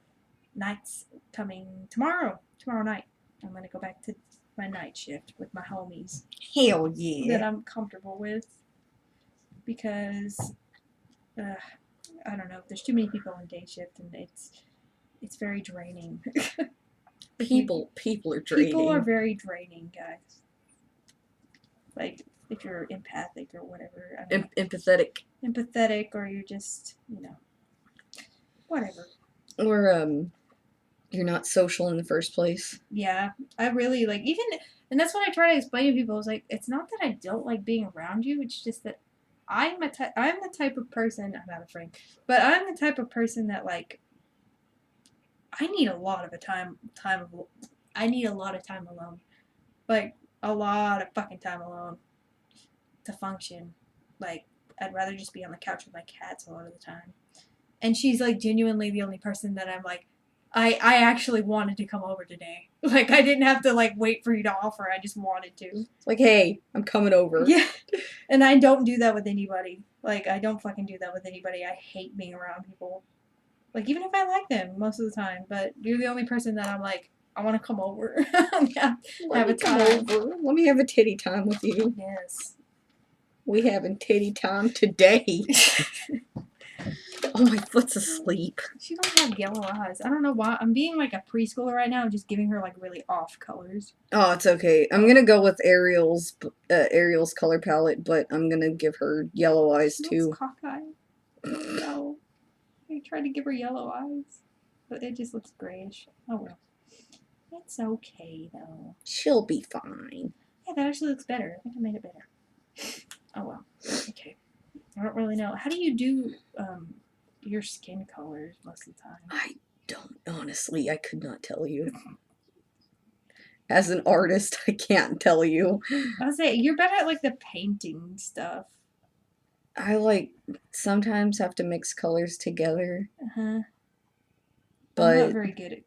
nights coming tomorrow night. I'm going to go back to my night shift with my homies. Hell That yeah. I'm comfortable with. Because, I don't know, there's too many people on day shift, and it's very draining. People are draining. People are very draining, guys. Like, if you're empathic or whatever. I mean, empathetic. Empathetic, or you're just, whatever. Or, you're not social in the first place. Yeah, I really, like, and that's what I try to explain to people, is like, it's not that I don't like being around you, it's just that I'm the type of person, I'm not afraid, but I'm the type of person that, like, I need a lot of I need a lot of time alone. Like, a lot of fucking time alone to function. Like, I'd rather just be on the couch with my cats a lot of the time. And she's, like, genuinely the only person that I'm like, I actually wanted to come over today. Like, I didn't have to, like, wait for you to offer. I just wanted to. It's like, hey, I'm coming over. Yeah. And I don't do that with anybody. Like, I don't fucking do that with anybody. I hate being around people. Like, even if I like them most of the time. But you're the only person that I'm like, I want to come over. Yeah, Let me come over. Let me have a titty time with you. Yes. We having titty time today. Oh, my foot's asleep. She don't have yellow eyes. I don't know why. I'm being like a preschooler right now and just giving her like really off colors. Oh, it's okay. I'm gonna go with Ariel's color palette, but I'm gonna give her yellow eyes She too. looks cockeyed. No. I tried to give her yellow eyes, but it just looks grayish. Oh well. It's okay though. She'll be fine. Yeah, that actually looks better. I think I made it better. Oh well. Okay. I don't really know. How do you do your skin colors most of the time? I don't, honestly, I could not tell you. As an artist, I can't tell you. I was say you're better at like the painting stuff. I like sometimes have to mix colors together. I'm But not very good at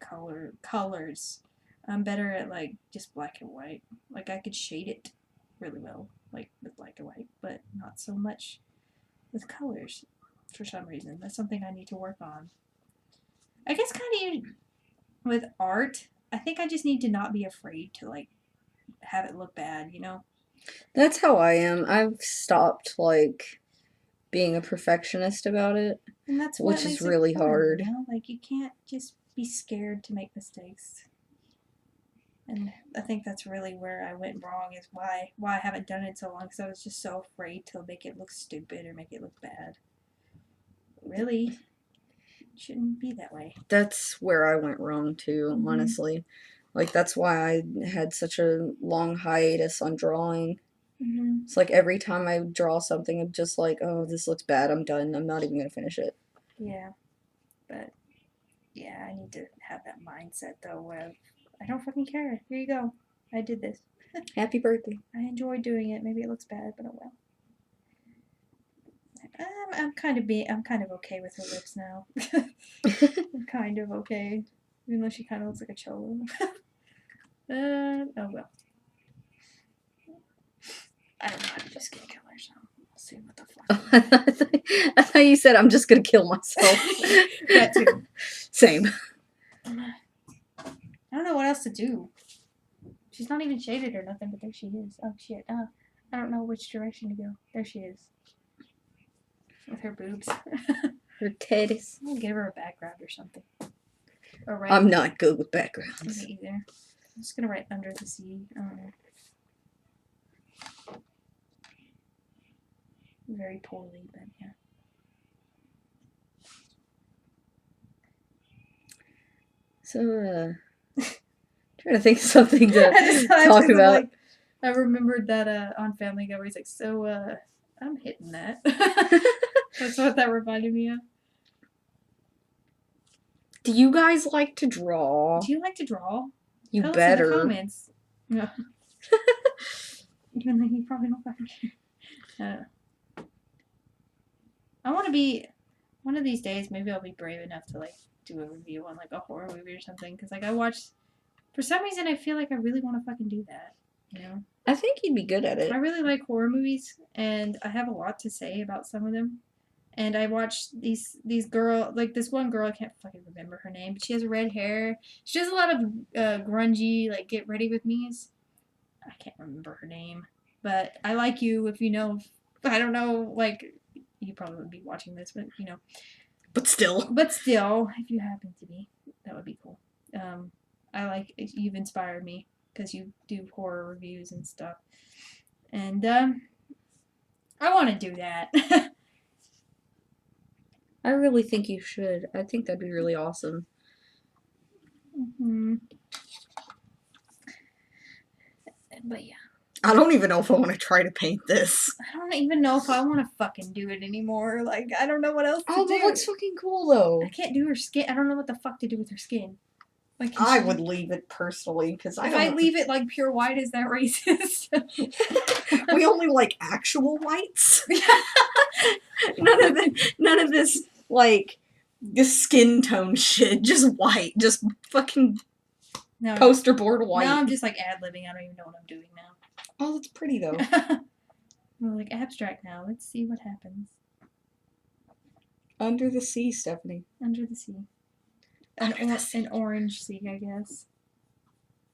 colors. I'm better at like just black and white. Like I could shade it really well, like with black and white, but not so much with colors for some reason. That's something I need to work on. I guess kind of with art, I think I just need to not be afraid to like have it look bad, you know? That's how I am. I've stopped like being a perfectionist about it, And that's what which is makes it really fun, hard. you know? Like you can't just be scared to make mistakes. And I think that's really where I went wrong is why I haven't done it so long because I was just so afraid to make it look stupid or make it look bad. Really, it shouldn't be that way. That's where I went wrong too, honestly. Like that's why I had such a long hiatus on drawing. It's like every time I draw something, I'm just like, oh, this looks bad. I'm done. I'm not even gonna finish it. Yeah, but yeah, I need to have that mindset though where I don't fucking care. Here you go. I did this. Happy birthday. I enjoy doing it. Maybe it looks bad, but oh well. I'm kind of okay with her lips now. I'm kind of okay, even though she kind of looks like a cholo. Oh well. I don't know. I'm just gonna kill her, so we'll see what the fuck. I thought you said I'm just gonna kill myself. That too. Same. I don't know what else to do. She's not even shaded or nothing, but there she is. Oh shit. I don't know which direction to go. There she is. With her boobs. Her titties. I'll give her a background or something. Or right. I'm not good with backgrounds. Me either. I'm just gonna write under the sea. I don't know. Very poorly, but yeah. So, trying to think of something to talk about. Like, I remembered that on Family Guy where he's like, so, I'm hitting that. That's what that reminded me of. Do you guys like to draw? Do you like to draw? You Tell better. us in the comments. No. Even though you probably don't fucking care. I want to be, one of these days, maybe I'll be brave enough to, like, do a review on, like, a horror movie or something. Because, like, I watched, for some reason, I feel like I really want to fucking do that. You know? I think you'd be good at it. I really like horror movies, and I have a lot to say about some of them. And I watched these girl, like this one girl, I can't fucking remember her name, but she has red hair. She does a lot of grungy, like get ready with me's. I can't remember her name, but I like you if you know. I don't know, like you probably wouldn't be watching this, but you know. But still, if you happen to be, that would be cool. I like you've inspired me because you do horror reviews and stuff, and I want to do that. I really think you should. I think that'd be really awesome. But yeah. I don't even know if I want to try to paint this. I don't even know if I want to fucking do it anymore. Like, I don't know what else to do. Oh, that looks fucking cool, though. I can't do her skin. I don't know what the fuck to do with her skin. Like, I would leave it personally, because if I leave it, like, pure white, is that racist? We only like actual whites. None of this, like, this skin tone shit. Just white. Just fucking poster board white. Now I'm just, like, ad-libbing. I don't even know what I'm doing now. Oh, that's pretty, though. We're, like, abstract now. Let's see what happens. Under the sea, Stephanie. Under the sea. An orange sea, I guess.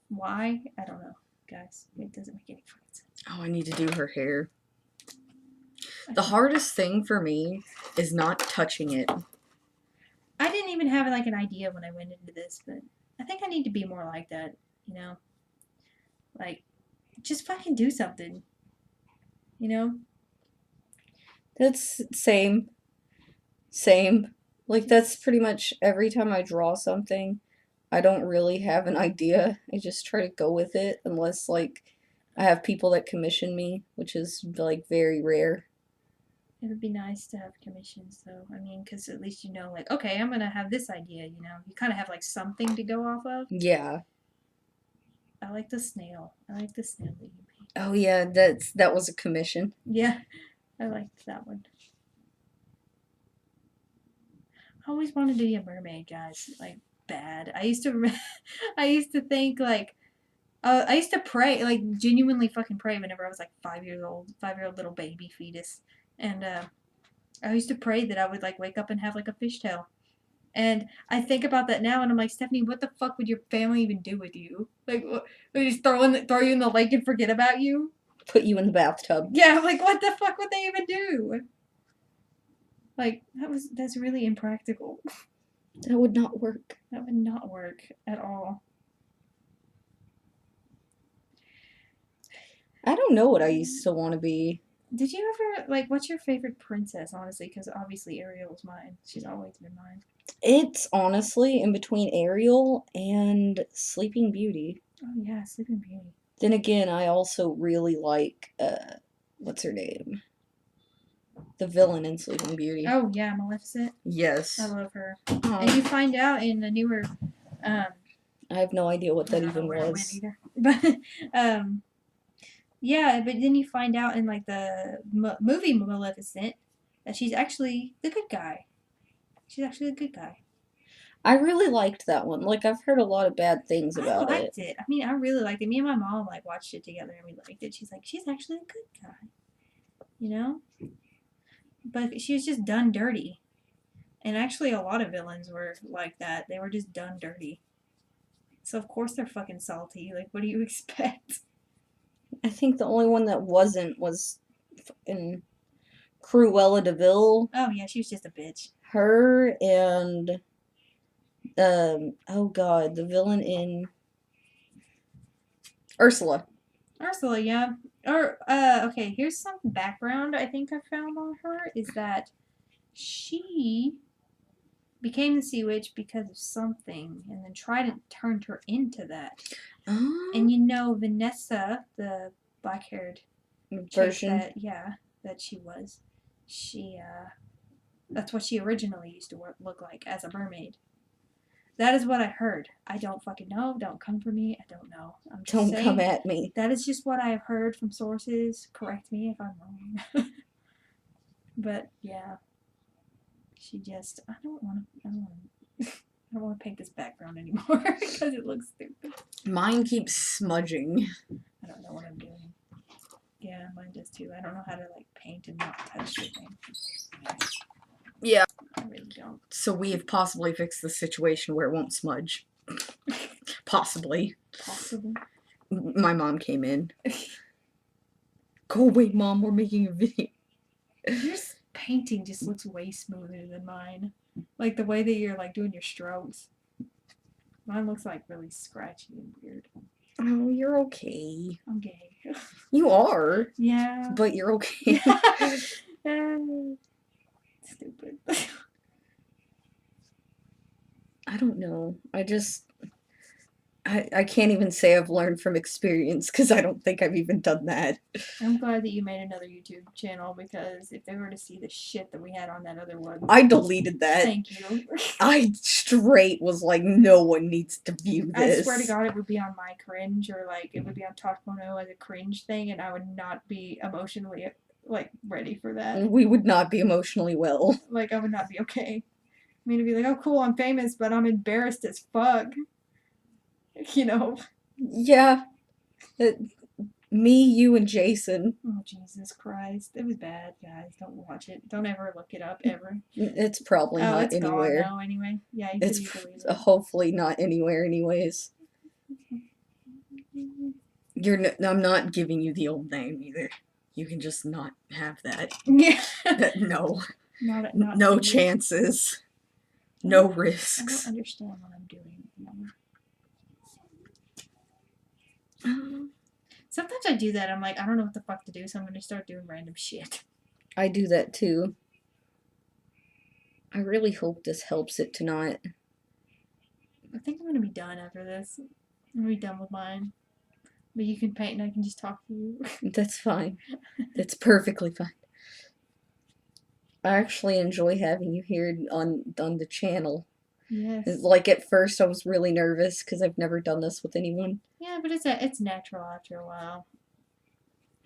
Why? I don't know, guys. It doesn't make any fucking sense. Oh, I need to do her hair. The hardest thing for me is not touching it. I didn't even have, like, an idea when I went into this, but I think I need to be more like that, you know? Like, just fucking do something. You know? That's same. Like, that's pretty much every time I draw something, I don't really have an idea. I just try to go with it, unless, like, I have people that commission me, which is, like, very rare. It would be nice to have commissions, though. I mean, because at least you know, like, okay, I'm going to have this idea, you know? You kind of have, like, something to go off of. Yeah. I like the snail. I like the snail that you made. Oh, yeah, that was a commission. Yeah, I liked that one. I always wanted to be a mermaid, guys. Like, bad. I used to think, like, I used to pray, like, genuinely fucking pray whenever I was, like, 5-year-old little baby fetus. And, I used to pray that I would, like, wake up and have, like, a fishtail. And I think about that now, and I'm like, Stephanie, what the fuck would your family even do with you? Like, what, would they just throw you in the lake and forget about you? Put you in the bathtub. Yeah, I'm like, what the fuck would they even do? Like, that's really impractical. That would not work. That would not work at all. I don't know what I used to want to be. Did you ever, like, what's your favorite princess, honestly? Because obviously Ariel is mine. She's always been mine. It's honestly in between Ariel and Sleeping Beauty. Oh, yeah, Sleeping Beauty. Then again, I also really like, what's her name? The villain in Sleeping Beauty. Oh, yeah, Maleficent. Yes. I love her. Oh, And you find out in the newer, I have no idea what that even was. Either. But, yeah, but then you find out in, like, the movie Maleficent that she's actually the good guy. She's actually a good guy. I really liked that one. Like, I've heard a lot of bad things about I liked it. I mean, I really liked it. Me and my mom, like, watched it together and we liked it. She's like, she's actually a good guy. You know? But she was just done dirty. And actually, a lot of villains were like that. They were just done dirty. So, of course, they're fucking salty. Like, what do you expect? I think the only one that wasn't was in Cruella de Vil. Oh, yeah, she was just a bitch. Her and, oh god, the villain in Ursula. Ursula, yeah. Or, okay, here's some background I think I found on her is that she became the Sea Witch because of something and then Trident turned her into that. And you know, Vanessa, the black haired version. that she was, that's what she originally used to look like as a mermaid. That is what I heard. I don't fucking know. Don't come for me. I don't know. I'm just saying. Don't come at me. That is just what I have heard from sources. Correct me if I'm wrong. But yeah, she just. I don't want to paint this background anymore because it looks stupid. Mine keeps smudging. I don't know what I'm doing. Yeah, mine does too. I don't know how to like paint and not touch the thing. Yeah. I really don't. So we have possibly fixed the situation where it won't smudge. Possibly. Possibly. My mom came in. Go away, Mom. We're making a video. Your painting just looks way smoother than mine. Like the way that you're like doing your strokes. Mine looks like really scratchy and weird. Oh, you're okay. I'm gay. You are. Yeah. But you're okay. Stupid. I don't know. I can't even say I've learned from experience because I don't think I've even done that. I'm glad that you made another YouTube channel because if they were to see the shit that we had on that other one. I deleted that. Thank you. I straight was like, no one needs to view this. I swear to God, it would be on my cringe or like it would be on Talk.0 as a cringe thing and I would not be emotionally like ready for that. We would not be emotionally well. Like I would not be okay. I mean, to be like, oh cool, I'm famous, but I'm embarrassed as fuck. You know? Yeah. Me, you, and Jason. Oh, Jesus Christ. It was bad, guys. Don't watch it. Don't ever look it up, ever. It's probably not it's anywhere. Gone now, anyway. Yeah, It's hopefully not anywhere anyways. I'm not giving you the old name either. You can just not have that. Yeah. No. Not no chances. No risks. I don't understand what I'm doing. Sometimes I do that. I'm like, I don't know what the fuck to do, so I'm going to start doing random shit. I do that too. I really hope this helps it to not. I think I'm going to be done after this. I'm going to be done with mine. But you can paint and I can just talk to you. That's fine. That's perfectly fine. I actually enjoy having you here on the channel. Yes. Like at first I was really nervous because I've never done this with anyone. Yeah, but it's natural after a while.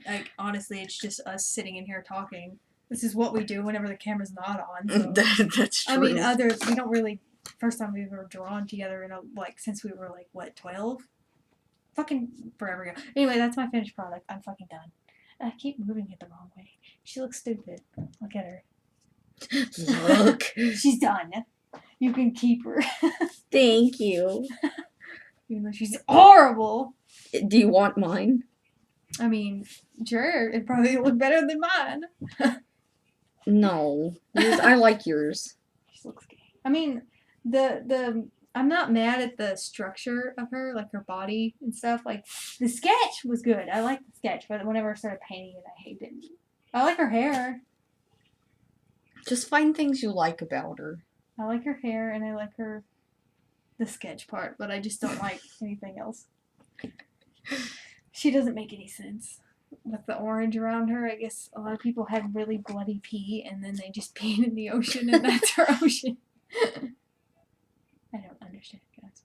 Like honestly, it's just us sitting in here talking. This is what we do whenever the camera's not on. So. That's true. I mean, we don't really. First time we've ever drawn together in since we were like what 12, fucking forever ago. Anyway, that's my finished product. I'm fucking done. I keep moving it the wrong way. She looks stupid. Look at her. Look. She's done. You can keep her. Thank you. Even though she's horrible. Do you want mine? I mean, sure, it'd probably look better than mine. No. I like yours. She looks gay. I mean, I'm not mad at the structure of her, like her body and stuff. Like, the sketch was good. I like the sketch, but whenever I started painting it, I hated it. I like her hair. Just find things you like about her. I like her hair, and I like the sketch part, but I just don't like anything else. She doesn't make any sense. With the orange around her, I guess a lot of people had really bloody pee, and then they just peed in the ocean, and that's her ocean. I don't understand, guys.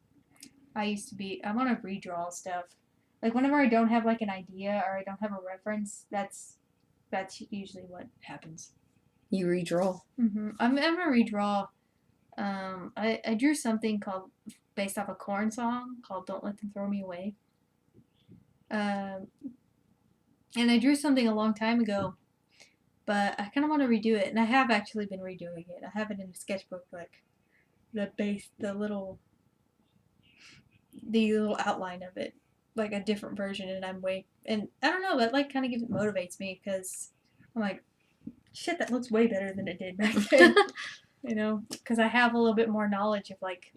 I want to redraw stuff. Like, whenever I don't have, like, an idea, or I don't have a reference, that's usually what happens. You redraw? I'm gonna redraw. I drew something based off a Korn song called "Don't Let Them Throw Me Away." And I drew something a long time ago, but I kind of want to redo it, and I have actually been redoing it. I have it in a sketchbook, like the little outline of it, like a different version, and and I don't know, that like kind of motivates me because I'm like, shit, that looks way better than it did back then. You know, because I have a little bit more knowledge of like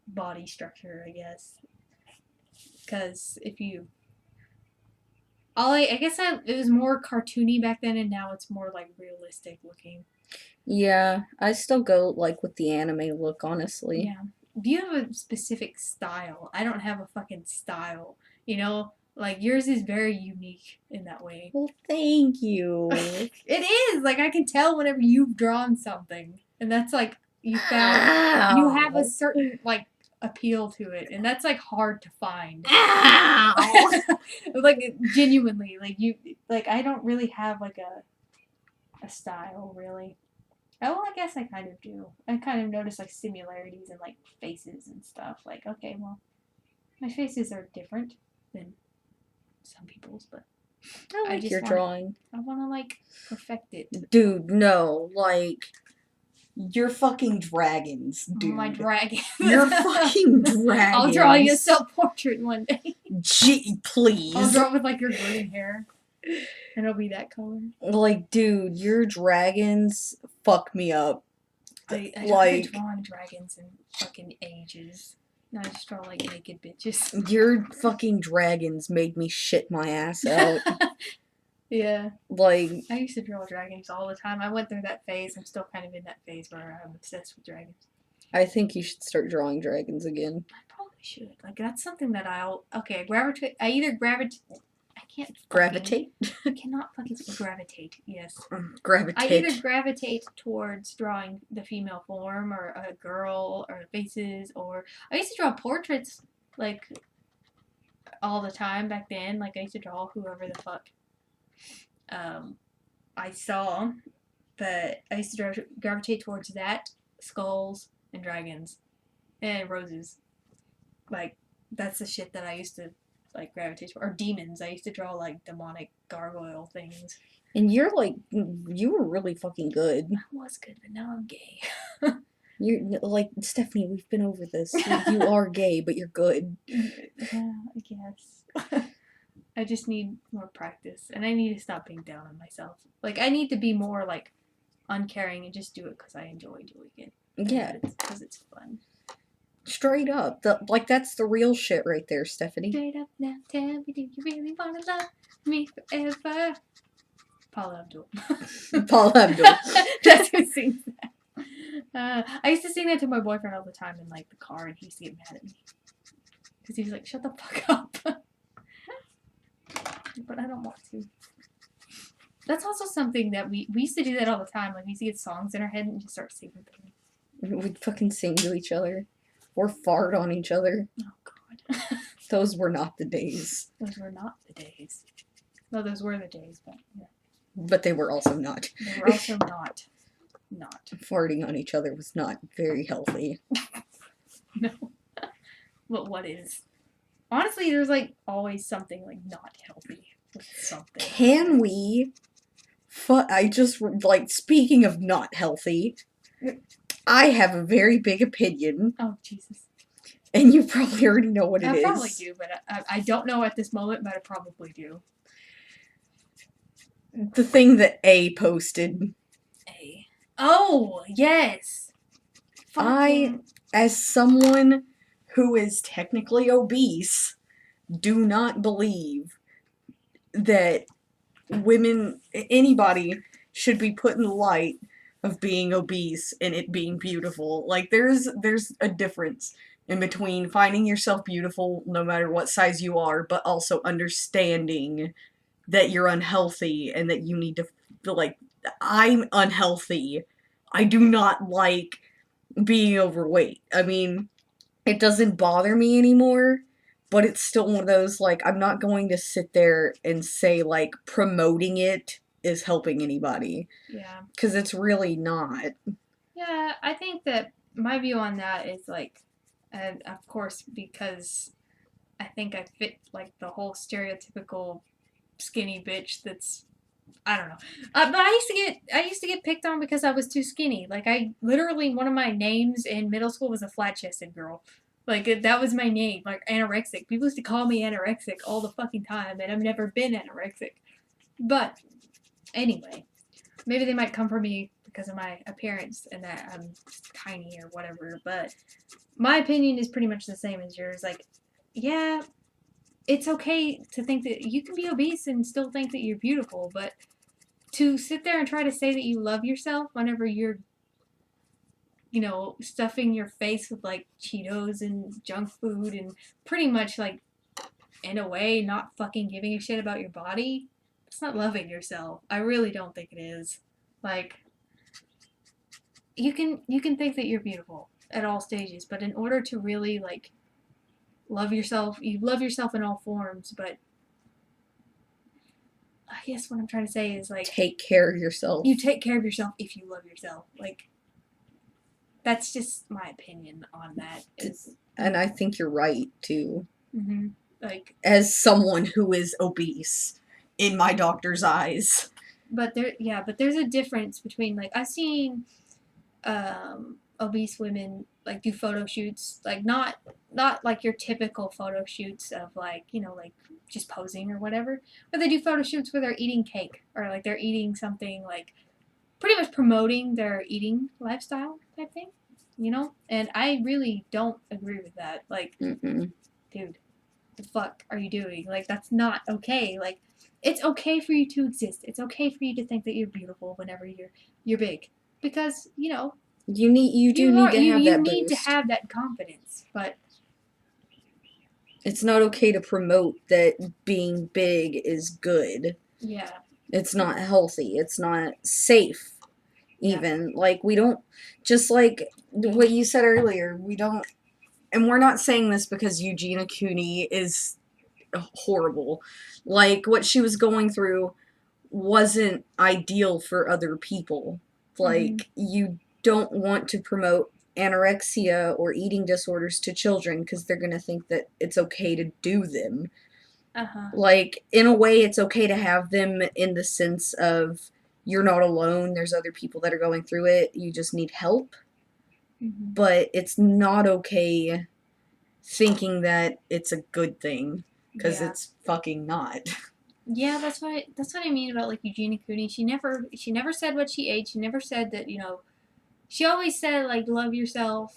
body structure, I guess. Because if you, I guess it was more cartoony back then, and now it's more like realistic looking. Yeah, I still go like with the anime look, honestly. Yeah. Do you have a specific style? I don't have a fucking style. You know, like yours is very unique in that way. Well, thank you. It is like I can tell whenever you've drawn something, and that's like you have a certain like appeal to it, and that's like hard to find. Ow! Like genuinely, like I don't really have like a style really. Oh, well, I guess I kind of do. I kind of notice like similarities in like faces and stuff. Like, okay, well, my faces are different than some people's, but I like your drawing. I want to like perfect it. Dude, no, like you're fucking dragons, dude. My dragons. You're fucking dragons. I'll draw you a self-portrait one day. Gee, please. I'll draw it with like your green hair. And it'll be that color. Like, dude, your dragons fuck me up. I haven't drawn dragons in fucking ages. No, I just draw like naked bitches. Your fucking dragons made me shit my ass out. Yeah. Like, I used to draw dragons all the time. I went through that phase. I'm still kind of in that phase where I'm obsessed with dragons. I think you should start drawing dragons again. I probably should. Like, that's something that I either gravitate. I can't gravitate. I cannot fucking gravitate. Yes. Gravitate. I either gravitate towards drawing the female form or a girl or faces, or I used to draw portraits like all the time back then. Like I used to draw whoever the fuck I saw, but I used to gravitate towards that, skulls and dragons and roses. Like that's the shit that I used to like gravitate toward. Or demons. I used to draw like demonic gargoyle things. And you were really fucking good. I was good, but now I'm gay. You're like, Stephanie, we've been over this. You are gay, but you're good. Yeah, I guess. I just need more practice, and I need to stop being down on myself. Like, I need to be more like uncaring and just do it because I enjoy doing it. Yeah, because it's fun. Straight up, that's the real shit right there, Stephanie. Straight up now, tell me, do you really wanna love me forever? Paula Abdul. Paula Abdul. That's who sings that. I used to sing that to my boyfriend all the time in like the car, and he used to get mad at me because he was like, "Shut the fuck up." But I don't want to. That's also something that we used to do that all the time. Like we used to get songs in our head and just start singing them. We'd fucking sing to each other. Or fart on each other. Oh, God. Those were not the days. Those were not the days. No, those were the days, but yeah. But they were also not. They were also not. Farting on each other was not very healthy. No. But what is? Honestly, there's like always something like not healthy with something. Can we? I just like speaking of not healthy. I have a very big opinion, Oh, Jesus. and you probably already know what it I is. probably do, but I don't know at this moment, but I probably do. The thing that A posted. A. Oh, yes. I, Fucking. as someone who is technically obese, do not believe that women, anybody, should be put in the light of being obese and it being beautiful. Like there's a difference in between finding yourself beautiful no matter what size you are, but also understanding that you're unhealthy and that you need to feel like I'm unhealthy. I do not like being overweight. I mean, it doesn't bother me anymore, but it's still one of those, like, I'm not going to sit there and say, like, promoting it is helping anybody. Yeah. Because it's really not. Yeah, I think that my view on that is like, and of course, because I think I fit like the whole stereotypical skinny bitch that's I don't know. But I used to get picked on because I was too skinny. Like I literally one of my names in middle school was a flat chested girl. Like that was my name, like anorexic. People used to call me anorexic all the fucking time, and I've never been anorexic. But anyway, maybe they might come for me because of my appearance and that I'm tiny or whatever. But my opinion is pretty much the same as yours. Like, yeah, it's okay to think that you can be obese and still think that you're beautiful, but to sit there and try to say that you love yourself whenever you're, stuffing your face with like Cheetos and junk food and pretty much like, in a way, not fucking giving a shit about your body, it's not loving yourself. I really don't think it is. Like, you can think that you're beautiful at all stages, but in order to really like love yourself, you love yourself in all forms, but I guess what I'm trying to say is like Take care of yourself. you take care of yourself if you love yourself. Like that's just my opinion on that. Is And I think you're right, too. mm-hmm, like, As someone who is obese, in my doctor's eyes. but there's a difference between like I've seen obese women like do photo shoots, like not like your typical photo shoots of like like just posing or whatever, but they do photo shoots where they're eating cake or like they're eating something like pretty much promoting their eating lifestyle type thing, and I really don't agree with that. Like, Mm-mm. dude, the fuck are you doing? Like, that's not okay. Like, it's okay for you to exist. It's okay for you to think that you're beautiful whenever you're big, because You do need to have you that need to boost. have that confidence. But It's not okay to promote that being big is good. yeah, It's not healthy. It's not safe, yeah, even. Like, we don't, just like what you said earlier, we don't, and we're not saying this because Eugenia Cooney is horrible. Like, what she was going through wasn't ideal for other people. mm-hmm, Like, you don't want to promote anorexia or eating disorders to children because they're going to think that it's okay to do them. uh-huh, Like, in a way, it's okay to have them in the sense of you're not alone, there's other people that are going through it, you just need help. mm-hmm, But it's not okay thinking that it's a good thing because yeah. it's fucking not. Yeah, that's what I mean about like Eugenia Cooney. She never said what she ate. She never said that, she always said like love yourself,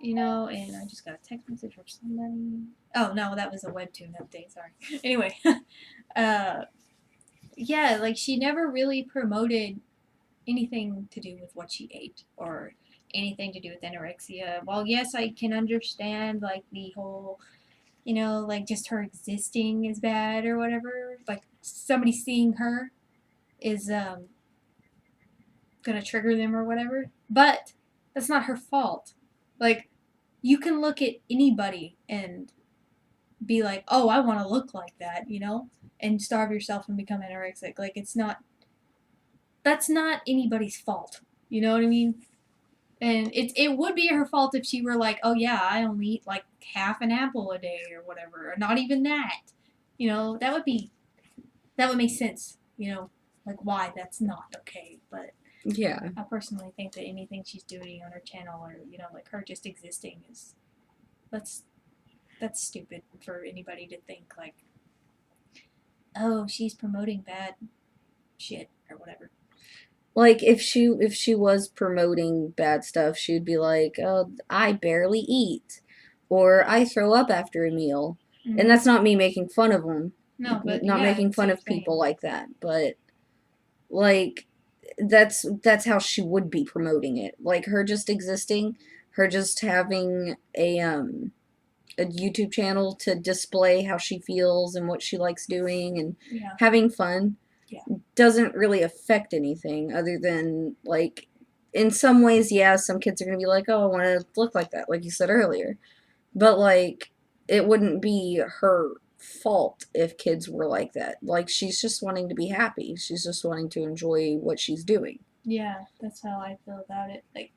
and I just got a text message from somebody. Oh no, that was a webtoon update, sorry. Anyway, uh yeah, like she never really promoted anything to do with what she ate or anything to do with anorexia. While yes, I can understand like the whole, like just her existing is bad or whatever. Like somebody seeing her is gonna trigger them or whatever. But that's not her fault. Like you can look at anybody and be like, oh, I want to look like that, and starve yourself and become anorexic. Like that's not anybody's fault. You know what I mean? And it would be her fault if she were like, oh yeah, I only eat like half an apple a day or whatever, or not even that. That would make sense. Like why that's not okay. But Yeah. I personally think that anything she's doing on her channel, or like her just existing, is that's that's stupid for anybody to think like, oh, she's promoting bad shit or whatever. Like if she was promoting bad stuff, she'd be like, "Oh, I barely eat," or "I throw up after a meal," and Mm-hmm. that's not me making fun of them, No, but not yeah, making that's what fun I'm of people saying. like that, but like that's how she would be promoting it. Like her just existing, her just having a YouTube channel to display how she feels and what she likes doing and Yeah, having fun yeah, doesn't really affect anything other than like in some ways, yeah, some kids are going to be like, "Oh, I want to look like that," like you said earlier. But like it wouldn't be her fault if kids were like that. Like she's just wanting to be happy. She's just wanting to enjoy what she's doing. yeah. That's how I feel about it. Like,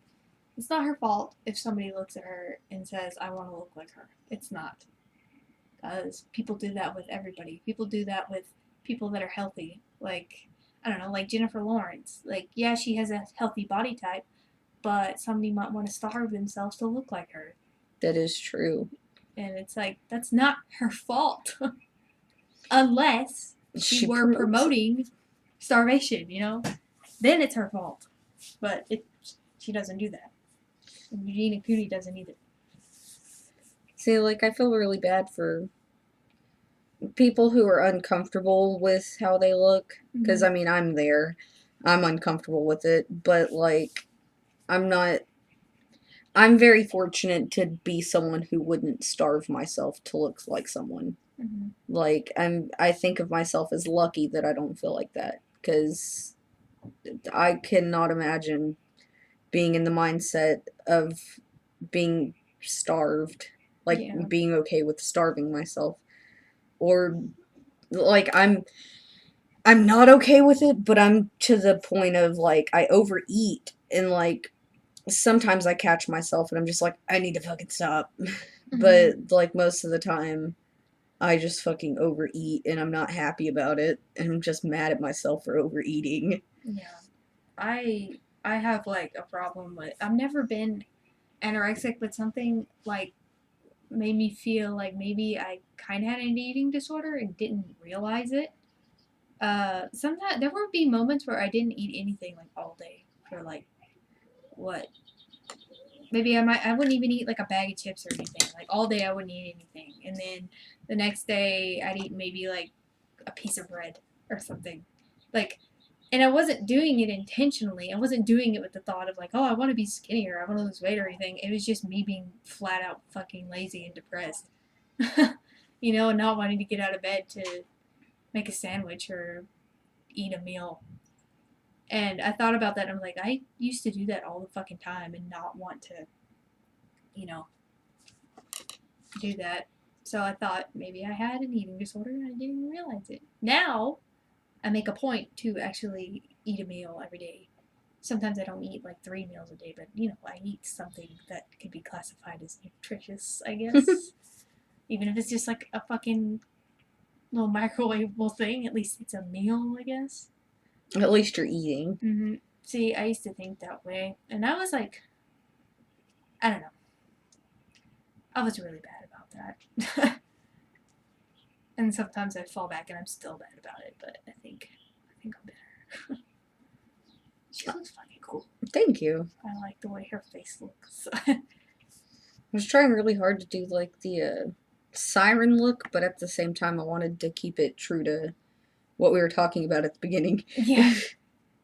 it's not her fault if somebody looks at her and says, "I want to look like her." It's not, because people do that with everybody. People do that with people that are healthy. Like, I don't know, like Jennifer Lawrence. Like, yeah, she has a healthy body type, but somebody might want to starve themselves to look like her. That is true. And it's like, that's not her fault. Unless she She were promotes it. promoting starvation. Then it's her fault. But she doesn't do that. And Eugenia Cooney doesn't either. See, like I feel really bad for people who are uncomfortable with how they look because Mm-hmm. I mean, I'm there. I'm uncomfortable with it, but like I'm not I'm very fortunate to be someone who wouldn't starve myself to look like someone. Mm-hmm. Like I think of myself as lucky that I don't feel like that cuz I cannot imagine being in the mindset of being starved, like Yeah. being okay with starving myself or like I'm not okay with it, but I'm to the point of like I overeat and like sometimes I catch myself and I'm just like I need to fucking stop. Mm-hmm. But like most of the time I just fucking overeat and I'm not happy about it and I'm just mad at myself for overeating. Yeah. I have like a problem with. I've never been anorexic, but something like made me feel like maybe I kind of had an eating disorder and didn't realize it. Sometimes there would be moments where I didn't eat anything like all day for like what? Maybe I wouldn't even eat like a bag of chips or anything. Like all day I wouldn't eat anything, and then the next day I'd eat maybe like a piece of bread or something. Like, and I wasn't doing it intentionally. I wasn't doing it with the thought of like, oh, I want to be skinnier, I want to lose weight or anything. It was just me being flat out fucking lazy and depressed. And not wanting to get out of bed to make a sandwich or eat a meal. And I thought about that and I'm like, I used to do that all the fucking time and not want to, you know, do that. So I thought maybe I had an eating disorder and I didn't even realize it. Now I make a point to actually eat a meal every day. Sometimes I don't eat like 3 meals a day, but I eat something that could be classified as nutritious, I guess. Even if it's just like a fucking little microwavable thing, at least it's a meal, I guess. At least you're eating. Mm-hmm. See, I used to think that way, and I was like, I don't know, I was really bad about that. And sometimes I fall back and I'm still bad about it, but I think I'm better. She looks fucking cool. Thank you. I like the way her face looks. I was trying really hard to do like the siren look, but at the same time I wanted to keep it true to what we were talking about at the beginning. Yeah.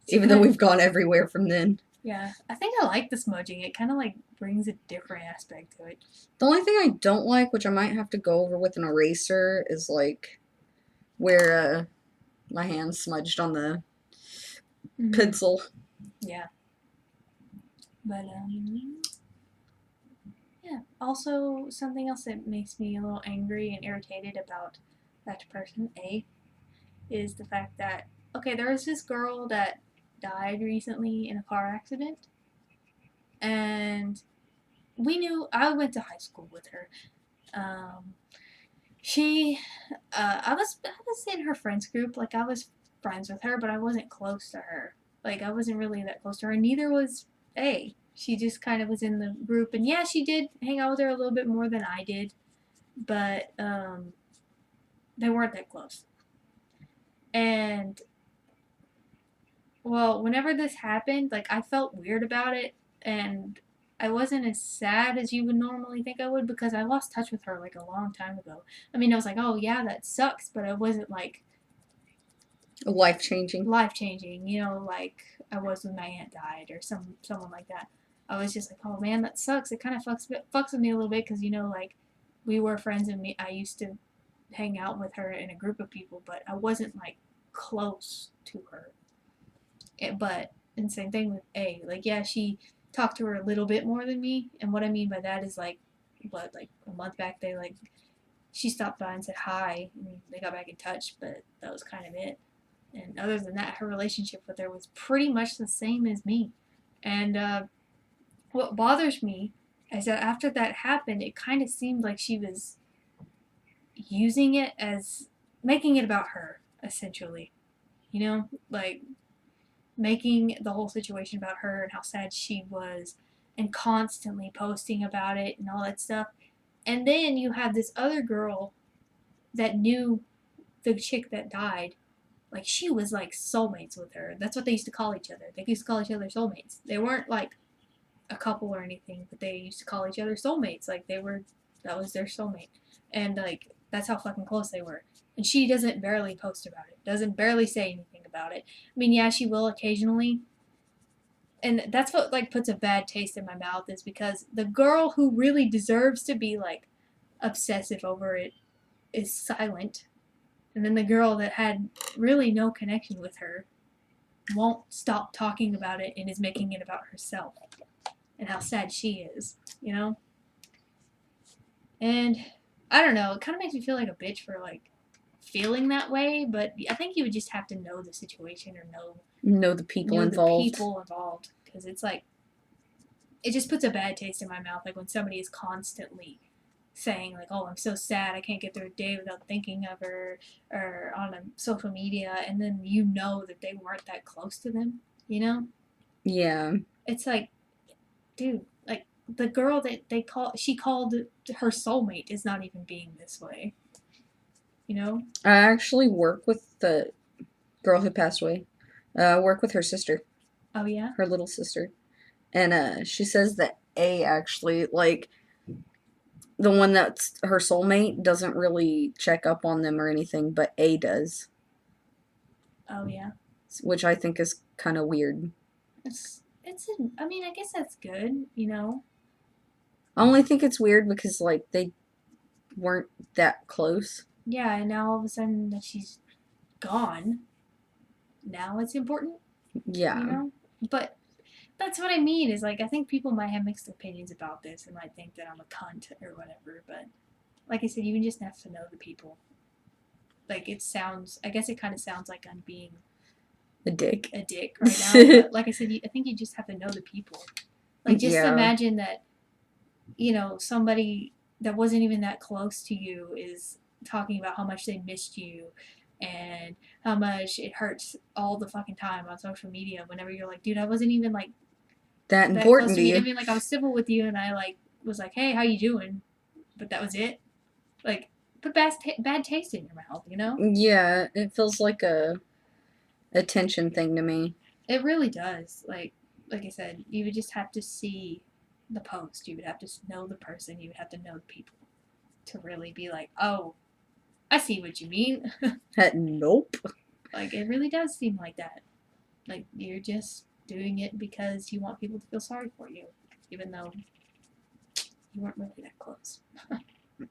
Even though we've gone everywhere from then. Yeah, I think I like the smudging. It kind of like brings a different aspect to it. The only thing I don't like, which I might have to go over with an eraser, is like where my hand's smudged on the Mm-hmm. pencil. Yeah, but yeah. Also, something else that makes me a little angry and irritated about that person, is the fact that okay, there was this girl that died recently in a car accident, and we knew I went to high school with her. Um, she, I was in her friends group. Like I was friends with her, but I wasn't close to her. Like, I wasn't really that close to her, and neither was A. She just kind of was in the group, and yeah, she did hang out with her a little bit more than I did, but they weren't that close. And well, whenever this happened, like I felt weird about it, and I wasn't as sad as you would normally think I would because I lost touch with her like a long time ago. I mean, I was like, oh yeah, that sucks, but I wasn't like Life changing. life changing, like I was when my aunt died or someone like that. I was just like, oh man, that sucks. It kind of fucks with me a little bit because like we were friends and I used to hang out with her in a group of people, but I wasn't like close to her. But and same thing with A. Like yeah, she talked to her a little bit more than me, and what I mean by that is like like a month back they like she stopped by and said hi and they got back in touch, but that was kind of it. And other than that, her relationship with her was pretty much the same as me. And what bothers me is that after that happened, it kind of seemed like she was using it as making it about her, essentially. Like making the whole situation about her and how sad she was and constantly posting about it and all that stuff. And then you have this other girl that knew the chick that died. Like she was like soulmates with her. That's what they used to call each other. They used to call each other soulmates. They weren't like a couple or anything, but they used to call each other soulmates. Like that was their soulmate. And like that's how fucking close they were. And she doesn't barely post about it. Doesn't barely say anything about it. I mean, yeah, she will occasionally. And that's what like puts a bad taste in my mouth is because the girl who really deserves to be like obsessive over it is silent. And then the girl that had really no connection with her won't stop talking about it and is making it about herself and how sad she is. And I don't know, it kind of makes me feel like a bitch for like feeling that way, but I think you would just have to know the situation or Know the people involved. Because it's like it just puts a bad taste in my mouth like when somebody is constantly saying like, oh, I'm so sad, I can't get through a day without thinking of her, or on a social media, and then that they weren't that close to them. Yeah. It's like, dude, like the girl that she called her soulmate is not even being this way. I actually work with the girl who passed away. I work with her sister. Oh yeah. Her little sister. And she says that A actually, like, the one that's her soulmate doesn't really check up on them or anything, but A does. Oh yeah. Which I think is kind of weird. I mean, I guess that's good. I only think it's weird because, like, they weren't that close. Yeah, and now all of a sudden that she's gone, now it's important, Yeah. But that's what I mean is like I think people might have mixed opinions about this and might think that I'm a cunt or whatever, but like I said, you just have to know the people. Like I guess it kind of sounds like I'm being A dick. right now, but like I said, I think you just have to know the people. Like just Yeah. imagine that, somebody that wasn't even that close to you is talking about how much they missed you and how much it hurts all the fucking time on social media whenever you're like, dude, I wasn't even like that that important close to to me. you. I mean, like I was civil with you and I like was like, hey, how you doing? But that was it. Like, put bad taste in your mouth. Yeah, it feels like a attention thing to me. It really does. Like I said, you would just have to see the post. You would have to know the person. You would have to know the people to really be like, oh, I see what you mean. Nope. Like, it really does seem like that. Like, you're just doing it because you want people to feel sorry for you, even though you weren't really that close.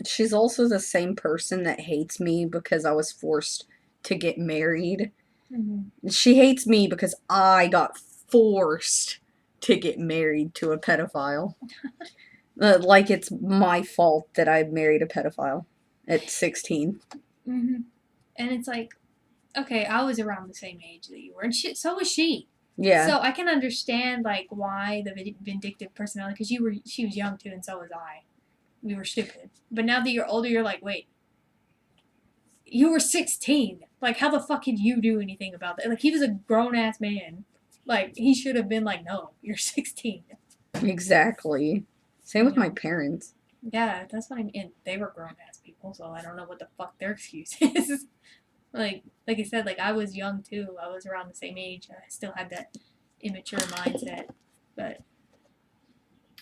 She's also the same person that hates me because I was forced to get married. Mm-hmm. She hates me because I got forced to get married to a pedophile. Like it's my fault that I married a pedophile at 16. Mm-hmm. And it's like, okay, I was around the same age that you were, and so was she. Yeah. So I can understand like why the vindictive personality, because she was young too, and so was I. We were stupid. But now that you're older, you're like, wait, you were 16. Like, how the fuck could you do anything about that? Like, he was a grown ass man. Like, he should have been like, no, you're 16. Exactly. Same with Yeah. my parents. Yeah, that's what I mean. And they were grown ass people, so I don't know what the fuck their excuse is. like I said, like I was young too. I was around the same age. I still had that immature mindset, but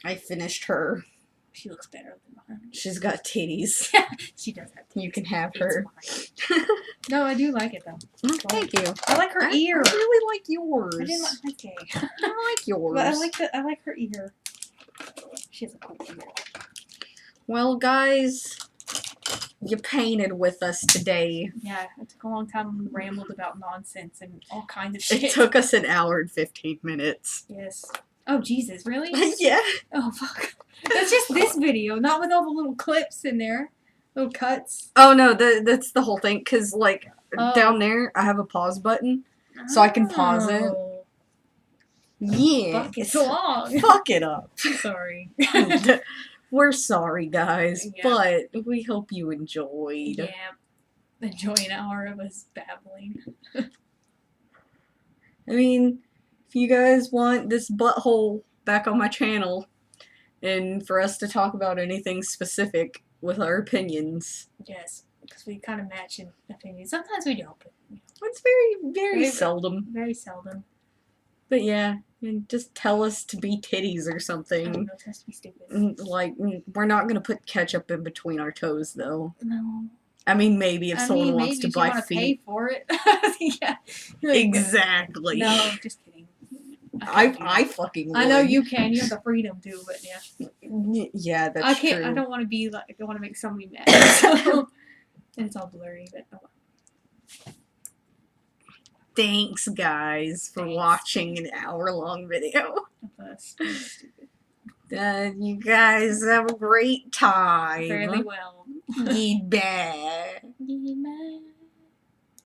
I finished her. she looks better than mine. She's got titties. She does have. You can have It's her. mine. No, I do like it though. Oh, thank you. I like her ear. I really like yours. I didn't like okay. I like yours. But I like her ear. She has a cool ear. Well, guys, you painted with us today. Yeah, it took a long time. We rambled about nonsense and all kinds of shit. It took us an hour and 15 minutes. Yes. Oh Jesus, really? Yeah. Oh fuck. That's just this video, not with all the little clips in there, little cuts. Oh no, that's the whole thing. Cause like Oh. down there, I have a pause button, so I can pause it. Oh. Yeah. Fuck, it's long. Fuck it up. Sorry. We're sorry, guys, Yeah. but we hope you enjoyed. Yeah. Enjoy an hour of us babbling. I mean, if you guys want this butthole back on my channel, and for us to talk about anything specific with our opinions, Yes, because we kind of match in opinions. Sometimes we don't, but it's very, very Very- seldom. very seldom. But yeah, and just tell us to be titties or I don't something. know, it has to be stupid. Like, we're not gonna put ketchup in between our toes, though. No. I mean, maybe if someone wants maybe to if you buy wanna feet. pay for it. Yeah. Like, Exactly. No, just kidding. I fucking would. I know you can. You have the freedom to, but yeah. Yeah, that's I can't. true. I don't want to be like. I want to make somebody mad. So, and it's all blurry, but oh well. Thanks, guys, for Thanks. watching an hour-long video. Of us being stupid. You guys have a great time. Fairly well. Goodbye. Goodbye.